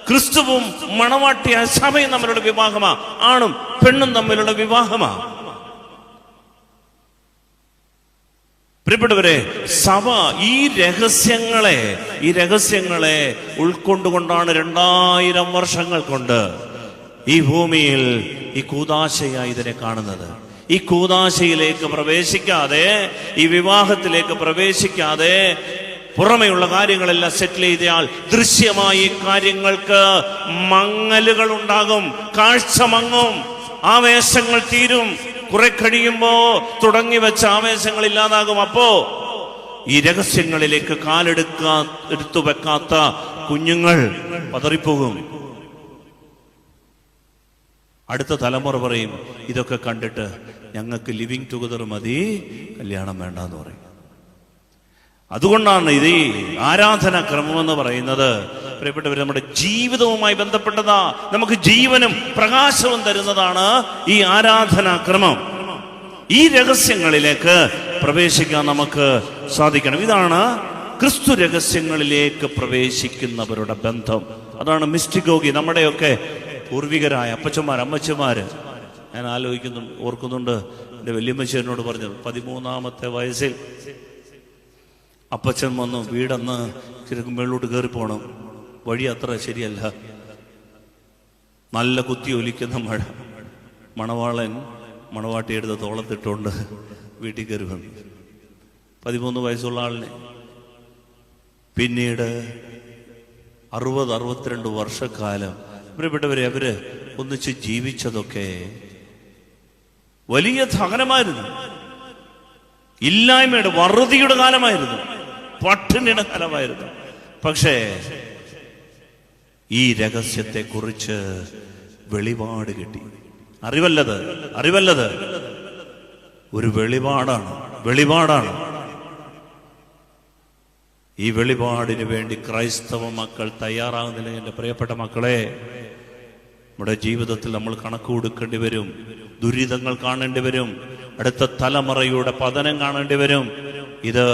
ക്രിസ്തുവും മണവാട്ടിയ സഭയും തമ്മിലുള്ള വിവാഹമാ. ആണും പെണ്ണും തമ്മിലുള്ള വിവാഹമാ. പ്രിയപ്പെട്ടവരെ, സഭ ഈ രഹസ്യങ്ങളെ ഉൾക്കൊണ്ടുകൊണ്ടാണ് 2000 വർഷങ്ങൾ കൊണ്ട് ഈ ഭൂമിയിൽ ഈ കൂദാശയായി ഇതിനെ കാണുന്നത്. ഈ കൂദാശയിലേക്ക് പ്രവേശിക്കാതെ, ഈ വിവാഹത്തിലേക്ക് പ്രവേശിക്കാതെ പുറമെയുള്ള കാര്യങ്ങളെല്ലാം സെറ്റിൽ ചെയ്തയാൾ ദൃശ്യമായി കാര്യങ്ങൾക്ക് മങ്ങലുകൾ ഉണ്ടാകും, കാഴ്ച മങ്ങും, ആവേശങ്ങൾ തീരും. കുറെ കഴിയുമ്പോ തുടങ്ങി വെച്ച ആവേശങ്ങൾ ഇല്ലാതാകും. അപ്പോ ഈ രഹസ്യങ്ങളിലേക്ക് എടുത്തു വെക്കാത്ത കുഞ്ഞുങ്ങൾ പതറിപ്പോകും. അടുത്ത തലമുറ പറയും, ഇതൊക്കെ കണ്ടിട്ട് ഞങ്ങൾക്ക് ലിവിങ് ടുഗദർ മതി, കല്യാണം വേണ്ടെന്ന് പറയും. അതുകൊണ്ടാണ് ഇത് ആരാധനാക്രമം എന്ന് പറയുന്നത്. പ്രിയപ്പെട്ടവർ, നമ്മുടെ ജീവിതവുമായി ബന്ധപ്പെട്ടതാ. നമുക്ക് ജീവനും പ്രകാശവും തരുന്നതാണ് ഈ ആരാധനാക്രമം. ഈ രഹസ്യങ്ങളിലേക്ക് പ്രവേശിക്കാൻ നമുക്ക് സാധിക്കണം. ഇതാണ് ക്രിസ്തു രഹസ്യങ്ങളിലേക്ക് പ്രവേശിക്കുന്നവരുടെ ബന്ധം. അതാണ് മിസ്റ്റിഗോഗി. നമ്മുടെയൊക്കെ പൂർവികരായ അപ്പച്ചന്മാർ, അമ്മച്ചന്മാര്, ഞാൻ ഓർക്കുന്നുണ്ട്, എൻ്റെ വല്യമ്മച്ചേരനോട് പറഞ്ഞത്, 13ാമത്തെ വയസ്സിൽ അപ്പച്ചൻ വന്നു. വീടന്ന് ശരിക്കും മേളിലോട്ട് കയറി പോകണം, വഴി അത്ര ശരിയല്ല, നല്ല കുത്തി ഒലിക്കുന്ന മഴ. മണവാളൻ മണവാട്ടിയെടുത്ത് തോളത്തിട്ടുകൊണ്ട് വീട്ടിൽ കയറി വന്നു. 13 വയസ്സുള്ള ആളിനെ. പിന്നീട് 60-62 വർഷക്കാലം പ്രിയപ്പെട്ടവരെ അവര് ഒന്നിച്ച് ജീവിച്ചതൊക്കെ വലിയ ദഹനമായിരുന്നു. ഇല്ലായ്മയുടെ, വറുതിയുടെ കാലമായിരുന്നു, പട്ടിണിയുടെ കാലമായിരുന്നു. പക്ഷേ ഈ രഹസ്യത്തെ കുറിച്ച് വെളിപാട് കിട്ടി. അറിവല്ലത് ഒരു വെളിപാടാണ്. ഈ വെളിപാടിന് വേണ്ടി ക്രൈസ്തവ മക്കൾ തയ്യാറാകുന്നില്ല. എൻ്റെ പ്രിയപ്പെട്ട മക്കളെ, നമ്മുടെ ജീവിതത്തിൽ നമ്മൾ കണക്ക് കൊടുക്കേണ്ടി വരും, ദുരിതങ്ങൾ കാണേണ്ടി വരും, അടുത്ത തലമുറയുടെ പതനം കാണേണ്ടി വരും. ഇത്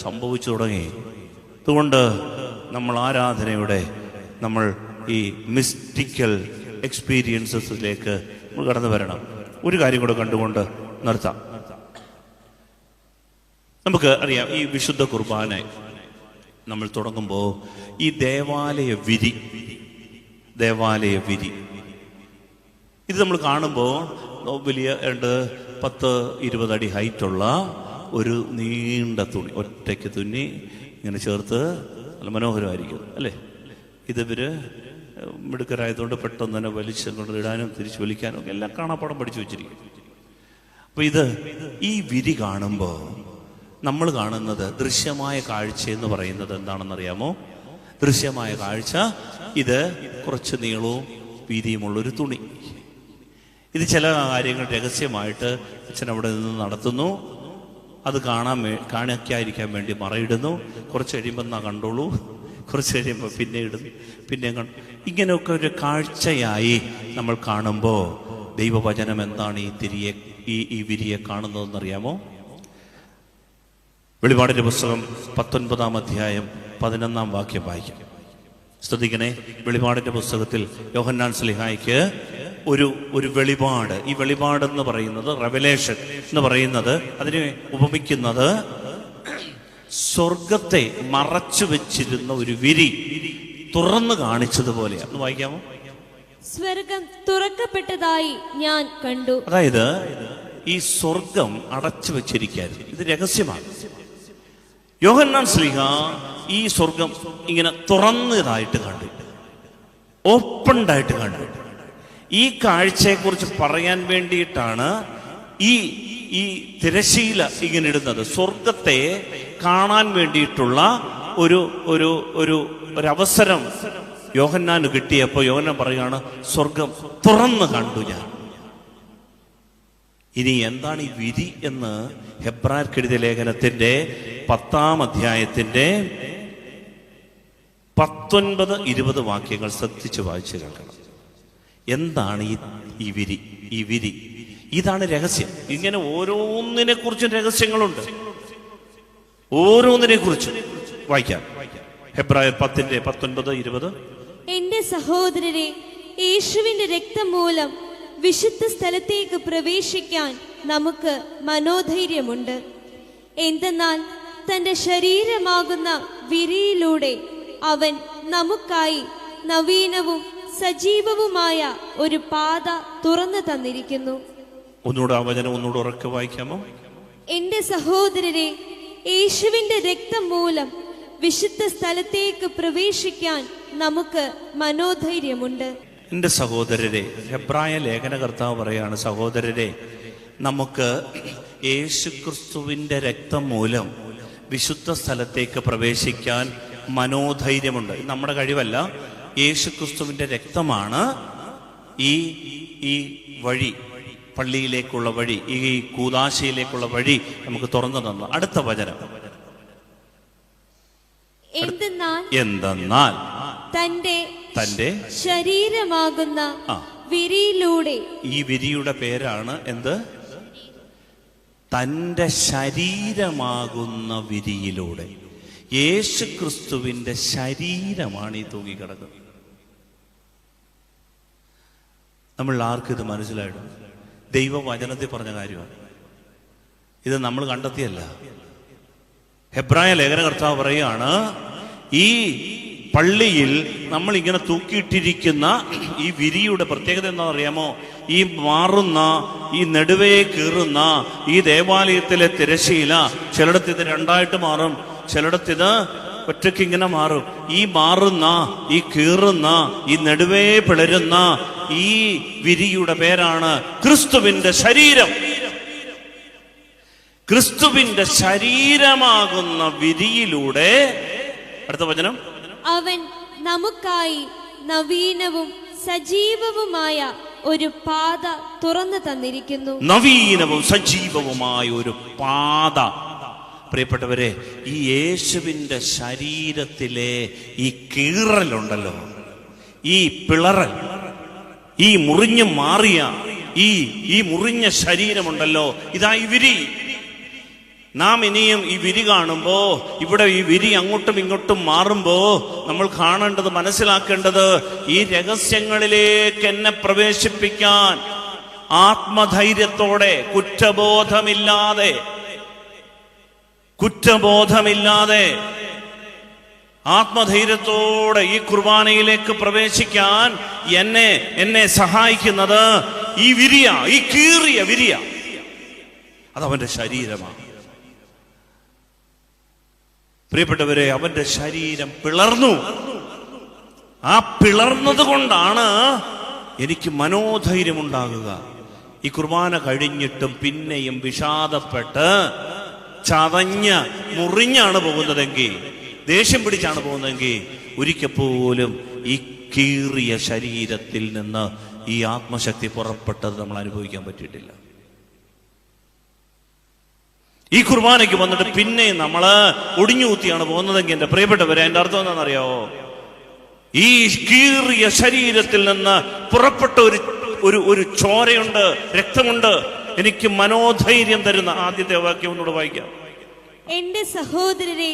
സംഭവിച്ചു തുടങ്ങി. അതുകൊണ്ട് നമ്മൾ ആരാധനയുടെ, നമ്മൾ ഈ മിസ്റ്റിക്കൽ എക്സ്പീരിയൻസസിലേക്ക് നമ്മൾ കടന്നു വരണം. ഒരു കാര്യം കൂടെ കണ്ടുകൊണ്ട് നിർത്താം. നമുക്ക് അറിയാം, ഈ വിശുദ്ധ കുർബാന നമ്മൾ തുടങ്ങുമ്പോൾ ഈ ദേവാലയ വിരി ഇത് നമ്മൾ കാണുമ്പോൾ വലിയ 10-20 അടി ഹൈറ്റുള്ള ഒരു നീണ്ട തുണി, ഒറ്റയ്ക്ക് തുന്നി ഇങ്ങനെ ചേർത്ത് നല്ല മനോഹരമായിരിക്കും അല്ലേ. ഇതിവര് മിടുക്കരായതുകൊണ്ട് പെട്ടെന്ന് തന്നെ വലിച്ചു കൊണ്ട് ഇടാനും തിരിച്ചു വലിക്കാനും ഒക്കെ എല്ലാം കാണാപ്പാടം പഠിച്ചു വെച്ചിരിക്കും. അപ്പൊ ഈ വിരി കാണുമ്പോൾ നമ്മൾ കാണുന്നത് ദൃശ്യമായ കാഴ്ച എന്ന് പറയുന്നത് എന്താണെന്നറിയാമോ? ദൃശ്യമായ കാഴ്ച ഇത് കുറച്ച് നീളവും വീതിയുമുള്ളൊരു തുണി. ഇത് ചില കാര്യങ്ങൾ രഹസ്യമായിട്ട് അച്ഛൻ അവിടെ നിന്ന് നടത്തുന്നു. അത് കാണിക്കാതിരിക്കാൻ വേണ്ടി മറയിടുന്നു. കുറച്ച് കഴിയുമ്പോൾ എന്നാ കണ്ടോളൂ, കുറച്ച് കഴിയുമ്പോൾ പിന്നെ ഇടുന്നു, പിന്നെ ഇങ്ങനെയൊക്കെ ഒരു കാഴ്ചയായി നമ്മൾ കാണുമ്പോൾ ദൈവവചനം എന്താണ് ഈ വിരിയെ കാണുന്നതെന്നറിയാമോ? വെളിപാടിന്റെ പുസ്തകം 19-ാം അധ്യായം 11-ാം വാക്യം വായിക്കാം. ശ്രദ്ധിക്കണേ. വെളിപാടിന്റെ പുസ്തകത്തിൽ യോഹന്നാൻ സ്ലീഹായ്ക്ക് ഒരു വെളിപാട്. ഈ വെളിപാടെന്ന് പറയുന്നത്, റെവലേഷൻ എന്ന് പറയുന്നത്, അതിനെ ഉപമിക്കുന്നത് സ്വർഗത്തെ മറച്ചു വെച്ചിരുന്ന ഒരു വിരി തുറന്നു കാണിച്ചതുപോലെയാണ്. ഒന്ന് വായിക്കാമോ? സ്വർഗം തുറക്കപ്പെട്ടതായി ഞാൻ കണ്ടു. അതായത് ഈ സ്വർഗം അടച്ചു വെച്ചിരിക്കായിരുന്നു. ഇത് രഹസ്യമാണ്. യോഹന്നാൻ ശ്ലീഹ ഈ സ്വർഗം ഇങ്ങനെ തുറന്നതായിട്ട് കണ്ടു, ഓപ്പൺഡായിട്ട് കണ്ടു. ഈ കാഴ്ചയെക്കുറിച്ച് പറയാൻ വേണ്ടിയിട്ടാണ് ഈ തിരശീല ഇങ്ങനെ ഇടുന്നത്. സ്വർഗത്തെ കാണാൻ വേണ്ടിയിട്ടുള്ള ഒരു അവസരം യോഹന്നാന് കിട്ടിയപ്പോൾ യോഹന്നാൻ പറയുകയാണ്, സ്വർഗം തുറന്നു കണ്ടു ഞാൻ. ഇനി എന്താണ് ഈ വിധി എന്ന് ഹെബ്രായർക്ക് എഴുതിയ ലേഖനത്തിന്റെ 10-ാം അധ്യായത്തിന്റെ 19-20 വാക്യങ്ങൾ ശ്രദ്ധിച്ച് വായിച്ചു കേൾക്കണം. എന്താണ് ഈ വിധി? ഈ വിധി ഇതാണ് രഹസ്യം. ഇങ്ങനെ ഓരോന്നിനെ കുറിച്ചും രഹസ്യങ്ങളുണ്ട്. ഓരോന്നിനെ കുറിച്ചും വായിക്കാം. ഹെബ്രായർ 10:19-20. എന്റെ സഹോദരരെ, യേശുവിന്റെ രക്തം മൂലം വിശുദ്ധ സ്ഥലത്തേക്ക് പ്രവേശിക്കാൻ നമുക്ക് മനോധൈര്യമുണ്ട്. എന്തെന്നാൽ തന്റെ ശരീരമാകുന്ന വിരിയിലൂടെ അവൻ നമുക്കായി നവീനവും സജീവവുമായ ഒരു പാത തുറന്നു തന്നിരിക്കുന്നു. ഒന്നുകൂടെ ആ വചനം ഒന്നുകൂടെ ഉറക്കെ വായിക്കാമോ? എന്റെ സഹോദരരെ, യേശുവിന്റെ രക്തം മൂലം വിശുദ്ധ സ്ഥലത്തേക്ക് പ്രവേശിക്കാൻ നമുക്ക് മനോധൈര്യമുണ്ട്. എൻ്റെ സഹോദരരെ, ഹെബ്രായ ലേഖനകർത്താവ് പറയാണ്, സഹോദരരെ, നമുക്ക് യേശുക്രിസ്തുവിൻ്റെ രക്തം മൂലം വിശുദ്ധ സ്ഥലത്തേക്ക് പ്രവേശിക്കാൻ മനോധൈര്യമുണ്ട്. ഇത് നമ്മുടെ കഴിവല്ല. യേശുക്രിസ്തുവിൻ്റെ രക്തമാണ് ഈ വഴി, പള്ളിയിലേക്കുള്ള വഴി, ഈ കൂദാശയിലേക്കുള്ള വഴി നമുക്ക് തുറന്നു തന്നു. അടുത്ത വചനം, എന്തെന്നാൽ തന്റെ ശരീരമാകുന്ന വിരിയിലൂടെ, ഈ വിരിയുടെ പേരാണ് എന്ത്? തന്റെ ശരീരമാകുന്ന വിരിയിലൂടെ. യേശുക്രിസ്തുവിന്റെ ശരീരമാണ് ഈ തൂങ്ങിക്കിടക്കുന്നത്. നമ്മൾ ആർക്കും ഇത് മനസ്സിലായിടും? ദൈവവചനത്തിൽ പറഞ്ഞ കാര്യമാണ് ഇത്, നമ്മൾ കണ്ടെത്തിയല്ല. ഹെബ്രായ ലേഖനകർത്താവ് പറയുകയാണ്, ഈ പള്ളിയിൽ നമ്മൾ ഇങ്ങനെ തൂക്കിയിട്ടിരിക്കുന്ന ഈ വിരിയുടെ പ്രത്യേകത എന്താണെന്ന് അറിയാമോ? ഈ മാറുന്ന, ഈ നെടുവേ കീറുന്ന ഈ ദേവാലയത്തിലെ തിരശീല ചിലയിടത്ത് ഇത് രണ്ടായിട്ട് മാറും, ചിലയിടത്ത് ഇത് ഒറ്റയ്ക്ക് ഇങ്ങനെ മാറും. ഈ മാറുന്ന, ഈ കീറുന്ന, ഈ നെടുവേ പിളരുന്ന ഈ വിരിയുടെ പേരാണ് ക്രിസ്തുവിന്റെ ശരീരം. ക്രിസ്തുവിന്റെ ശരീരമാകുന്ന വിരിയിലൂടെ, അടുത്ത വചനം, അവൻ നമുക്കായി നവീനവും സജീവവുമായ ഒരു പാത തുറന്നു തന്നിരിക്കുന്നു. നവീനവും സജീവവുമായ ഒരു പാത. പ്രിയപ്പെട്ടവരെ, ഈ യേശുവിന്റെ ശരീരത്തിലെ ഈ കീറലുണ്ടല്ലോ, ഈ പിളറൽ, ഈ മുറിഞ്ഞു മാറിയ ഈ മുറിഞ്ഞ ശരീരമുണ്ടല്ലോ, ഇതാ ഈ വിരി. നാം ഇനിയും ഈ വിരി കാണുമ്പോ, ഇവിടെ ഈ വിരി അങ്ങോട്ടും ഇങ്ങോട്ടും മാറുമ്പോ നമ്മൾ കാണേണ്ടത്, മനസ്സിലാക്കേണ്ടത്, ഈ രഹസ്യങ്ങളിലേക്ക് എന്നെ പ്രവേശിപ്പിക്കാൻ ആത്മധൈര്യത്തോടെ, കുറ്റബോധമില്ലാതെ ആത്മധൈര്യത്തോടെ ഈ കുർബാനയിലേക്ക് പ്രവേശിക്കാൻ എന്നെ സഹായിക്കുന്നത് ഈ വിരിയ, ഈ കീറിയ വിരിയ. അതവന്റെ ശരീരമാണ്. പ്രിയപ്പെട്ടവരെ, അവന്റെ ശരീരം പിളർന്നു. ആ പിളർന്നത് കൊണ്ടാണ് എനിക്ക് മനോധൈര്യമുണ്ടാകുക. ഈ കുർബാന കഴിഞ്ഞിട്ടും പിന്നെയും വിഷാദപ്പെട്ട് ചതഞ്ഞ് മുറിഞ്ഞാണ് പോകുന്നതെങ്കിൽ, ദേഷ്യം പിടിച്ചാണ് പോകുന്നതെങ്കിൽ, ഒരിക്കൽ പോലും ഈ കീറിയ ശരീരത്തിൽ നിന്ന് ഈ ആത്മശക്തി പുറപ്പെട്ടത് നമ്മൾ അനുഭവിക്കാൻ പറ്റിയിട്ടില്ല. ഈ കുർബാനയ്ക്ക് വന്നിട്ട് പിന്നെ നമ്മള് ഒടിഞ്ഞുകൂത്തിയാണ് പോകുന്നതെങ്കിൽ, എന്റെ പ്രിയപ്പെട്ടവരെ, അതിന്റെ അർത്ഥം എന്താണെന്നറിയാവോ? ഈ കീറിയ ശരീരത്തിൽ നിന്ന് പുറപ്പെട്ട ഒരു ചോരയുണ്ട്, രക്തമുണ്ട്. എനിക്ക് മനോധൈര്യം തരുന്ന ആദ്യത്തെ വാക്യം ഒന്നുകൂടെ വായിക്കാം. എന്റെ സഹോദരരെ,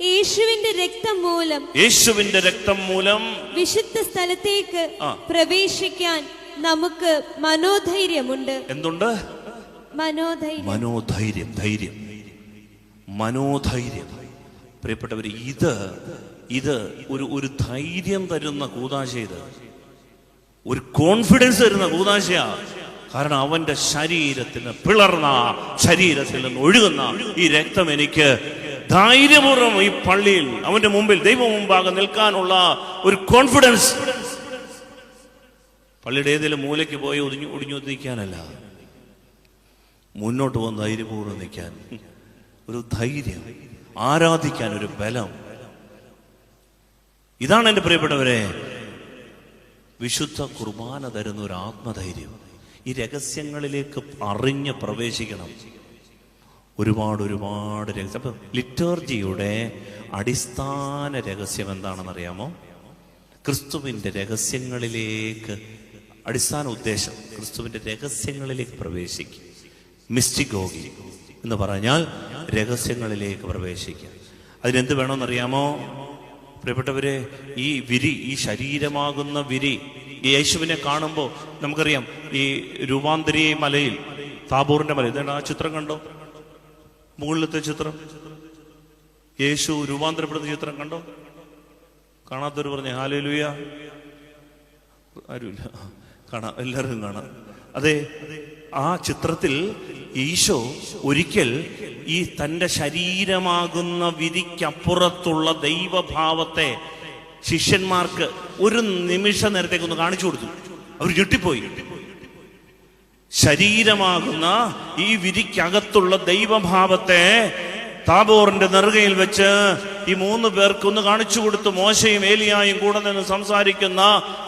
യേശുവിന്റെ രക്തം മൂലം വിശുദ്ധ സ്ഥലത്തേക്ക് പ്രവേശിക്കാൻ നമുക്ക് മനോധൈര്യമുണ്ട്. എന്തുണ്ട്? മനോധൈര്യം. മനോധൈര്യം, ധൈര്യം, മനോധൈര്യം. പ്രിയപ്പെട്ടവർ, ഇത് ഒരു ധൈര്യം തരുന്ന കൂദാശ, ഇത് ഒരു കോൺഫിഡൻസ് തരുന്ന കൂദാശയാ. കാരണം അവന്റെ ശരീരത്തിന്, പിളർന്ന ശരീരത്തിൽ നിന്ന് ഒഴുകുന്ന ഈ രക്തം എനിക്ക് ധൈര്യപൂർവ്വം ഈ പള്ളിയിൽ അവന്റെ മുമ്പിൽ ദൈവം മുമ്പാകെ നിൽക്കാനുള്ള ഒരു കോൺഫിഡൻസ്. പള്ളിയുടെ ഏതെങ്കിലും മൂലയ്ക്ക് പോയി ഒടിഞ്ഞു നിൽക്കാനല്ല, മുന്നോട്ട് പോകുന്ന ധൈര്യപൂർവ്വം നിൽക്കാൻ ഒരു ധൈര്യം, ആരാധിക്കാൻ ഒരു ബലം. ഇതാണ് എൻ്റെ പ്രിയപ്പെട്ടവരെ വിശുദ്ധ കുർബാന തരുന്ന ഒരു ആത്മധൈര്യം. ഈ രഹസ്യങ്ങളിലേക്ക് അറിഞ്ഞ് പ്രവേശിക്കണം. ഒരുപാട് രഹസ്യം. അപ്പം ലിറ്റർജിയുടെ അടിസ്ഥാന രഹസ്യം എന്താണെന്നറിയാമോ? ക്രിസ്തുവിൻ്റെ രഹസ്യങ്ങളിലേക്ക്, അടിസ്ഥാന ഉദ്ദേശം ക്രിസ്തുവിൻ്റെ രഹസ്യങ്ങളിലേക്ക് പ്രവേശിക്കുക. മിസ്റ്റിഗോഗി എന്ന് പറഞ്ഞാൽ രഹസ്യങ്ങളിലേക്ക് പ്രവേശിക്കുക. അതിനെന്ത് വേണമെന്നറിയാമോ പ്രിയപ്പെട്ടവരെ? ഈ വിരി, ഈ ശരീരമാകുന്ന വിരി, ഈ യേശുവിനെ കാണുമ്പോൾ നമുക്കറിയാം, ഈ രൂപാന്തരി മലയിൽ, താബോറിന്റെ മലയിൽ, ആ ചിത്രം കണ്ടോ? മുകളിലത്തെ ചിത്രം, യേശു രൂപാന്തരപ്പെടുന്ന ചിത്രം കണ്ടോ? കാണാത്തവർ പറഞ്ഞേ ഹല്ലേലൂയ. ആരുമില്ല, കാണാം, എല്ലാവർക്കും കാണാം. അതെ, ആ ചിത്രത്തിൽ ഈശോ ഒരിക്കൽ ഈ തൻ്റെ ശരീരമാകുന്ന വിധിക്കപ്പുറത്തുള്ള ദൈവഭാവത്തെ ശിഷ്യന്മാർക്ക് ഒരു നിമിഷ നേരത്തേക്ക് ഒന്ന് കാണിച്ചു കൊടുത്തു. അവർ ഞെട്ടിപ്പോയി. ശരീരമാകുന്ന ഈ വിധിക്കകത്തുള്ള ദൈവഭാവത്തെ താബോറിന്റെ നെറുകയിൽ വെച്ച് ഈ 3 പേർക്ക് ഒന്ന് കാണിച്ചു കൊടുത്തു. മോശയും ഏലിയായും കൂടെ നിന്ന് സംസാരിക്കുന്ന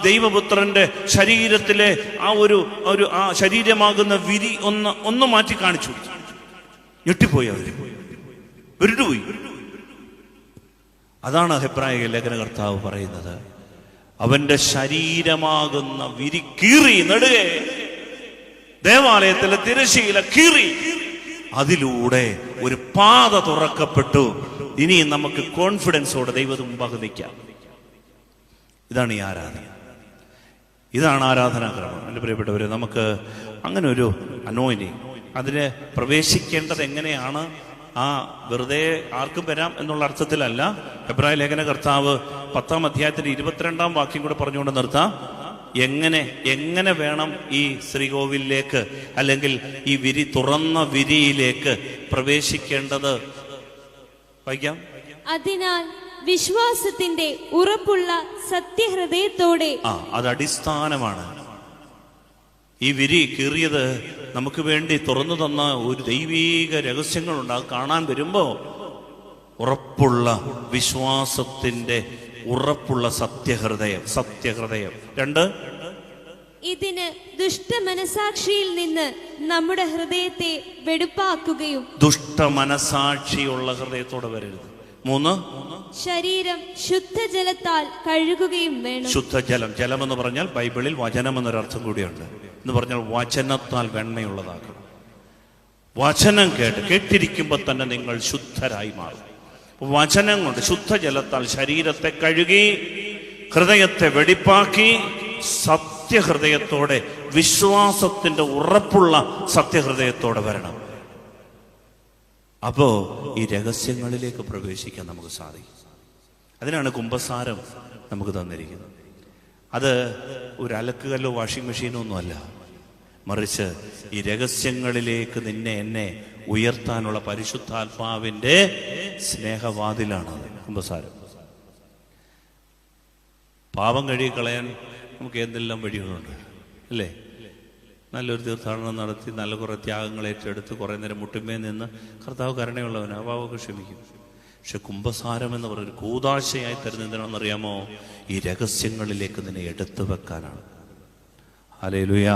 ദൈവപുത്രന്റെ ശരീരത്തിലെ ആ ശരീരമാകുന്ന വിരി ഒന്ന് മാറ്റി കാണിച്ചു. ഞെട്ടിപ്പോയി, അവര് വിരുണ്ടുപോയി. അതാണ് ഹെബ്രായ ലേഖനകർത്താവ് പറയുന്നത്. അവന്റെ ശരീരമാകുന്ന വിരി കീറി നെടുകെ, ദേവാലയത്തിലെ തിരശീല കീറി, അതിലൂടെ ഒരു പാത തുറക്കപ്പെട്ടു. ഇനി നമുക്ക് കോൺഫിഡൻസോടെ ദൈവത്തിന് മുമ്പാകെ നിൽക്കാം. ഇതാണ് ഈ ആരാധന, ഇതാണ് ആരാധനാക്രമം. എൻ്റെ പ്രിയപ്പെട്ടവരെ, നമുക്ക് അങ്ങനെ ഒരു അനോയിനിങ്, അതിന് പ്രവേശിക്കേണ്ടത് എങ്ങനെയാണ്? വെറുതെ ആർക്കും വരാം എന്നുള്ള അർത്ഥത്തിലല്ല. എബ്രായ ലേഖന കർത്താവ് 10-ാം അധ്യായത്തിന്റെ 22-ാം വാക്യം കൂടെ പറഞ്ഞുകൊണ്ട് നിർത്താം. എങ്ങനെ വേണം ഈ ശ്രീകോവിലേക്ക്, അല്ലെങ്കിൽ ഈ വിരി, തുറന്ന വിരിയിലേക്ക് പ്രവേശിക്കേണ്ടത്? വായിക്കാം. അതിനാൽ വിശ്വാസത്തിന്റെ ഉറപ്പുള്ള സത്യഹൃദയത്തോടെ. അത് അടിസ്ഥാനമാണ്. ഈ വിരി കീറിയത് നമുക്ക് വേണ്ടി തുറന്നു തന്ന ഒരു ദൈവീക രഹസ്യങ്ങളുണ്ട്. അത് കാണാൻ വരുമ്പോ ഉറപ്പുള്ള വിശ്വാസത്തിന്റെ ഉറപ്പുള്ള സത്യഹൃദയം. 2, ഇതിന് ദുഷ്ടമനസാക്ഷിയിൽ നിന്ന് നമ്മുടെ ഹൃദയത്തെ വെടുപ്പാക്കുകയും. ദുഷ്ടമനസാക്ഷിയുള്ള ഹൃദയത്തോടെ വരരുത്. 3, ശരീരം ശുദ്ധജലത്താൽ കഴുകുകയും വേണം. ശുദ്ധജലം, ജലം എന്ന് പറഞ്ഞാൽ ബൈബിളിൽ വചനം എന്നൊരർത്ഥം കൂടിയുണ്ട്. എന്ന് പറഞ്ഞാൽ വചനത്താൽ വെണ്മയുള്ളതാക്കണം. വചനം കേട്ടിരിക്കുമ്പോൾ തന്നെ നിങ്ങൾ ശുദ്ധരായി മാറും. വചനം കൊണ്ട് ശുദ്ധജലത്താൽ ശരീരത്തെ കഴുകി, ഹൃദയത്തെ വെടിപ്പാക്കി, സത്യഹൃദയത്തോടെ, വിശ്വാസത്തിന്റെ ഉറപ്പുള്ള സത്യഹൃദയത്തോടെ വരണം. അപ്പോ ഈ രഹസ്യങ്ങളിലേക്ക് പ്രവേശിക്കാൻ നമുക്ക് സാധിക്കും. അതിനാണ് കുമ്പസാരം നമുക്ക് തന്നിരിക്കുന്നത്. അത് ഒരു അലക്കുകല്ലോ വാഷിംഗ് മെഷീനോ ഒന്നുമല്ല, മറിച്ച് ഈ രഹസ്യങ്ങളിലേക്ക് എന്നെ ഉയർത്താനുള്ള പരിശുദ്ധാത്മാവിന്റെ സ്നേഹവാതിലാണത് കുമ്പസാരം. പാപം കഴുകിക്കളയാൻ നമുക്ക് എന്തെല്ലാം വഴികളുണ്ട്, അല്ലേ? നല്ലൊരു തീർത്ഥാടനം നടത്തി, നല്ല കുറേ ത്യാഗങ്ങൾ ഏറ്റെടുത്ത്, കുറേ നേരം മുട്ടുമേ നിന്ന് കർത്താവ് കരുണയുള്ളവനാ, പാവമൊക്കെ ക്ഷമിക്കും. പക്ഷെ കുമ്പസാരം എന്ന് പറയുന്നത് കൂദാശയായി തരുന്ന എന്തിനാണെന്നറിയാമോ? ഈ രഹസ്യങ്ങളിലേക്ക് നിന്നെ എടുത്തു വെക്കാനാണ്. ഹല്ലേലൂയ.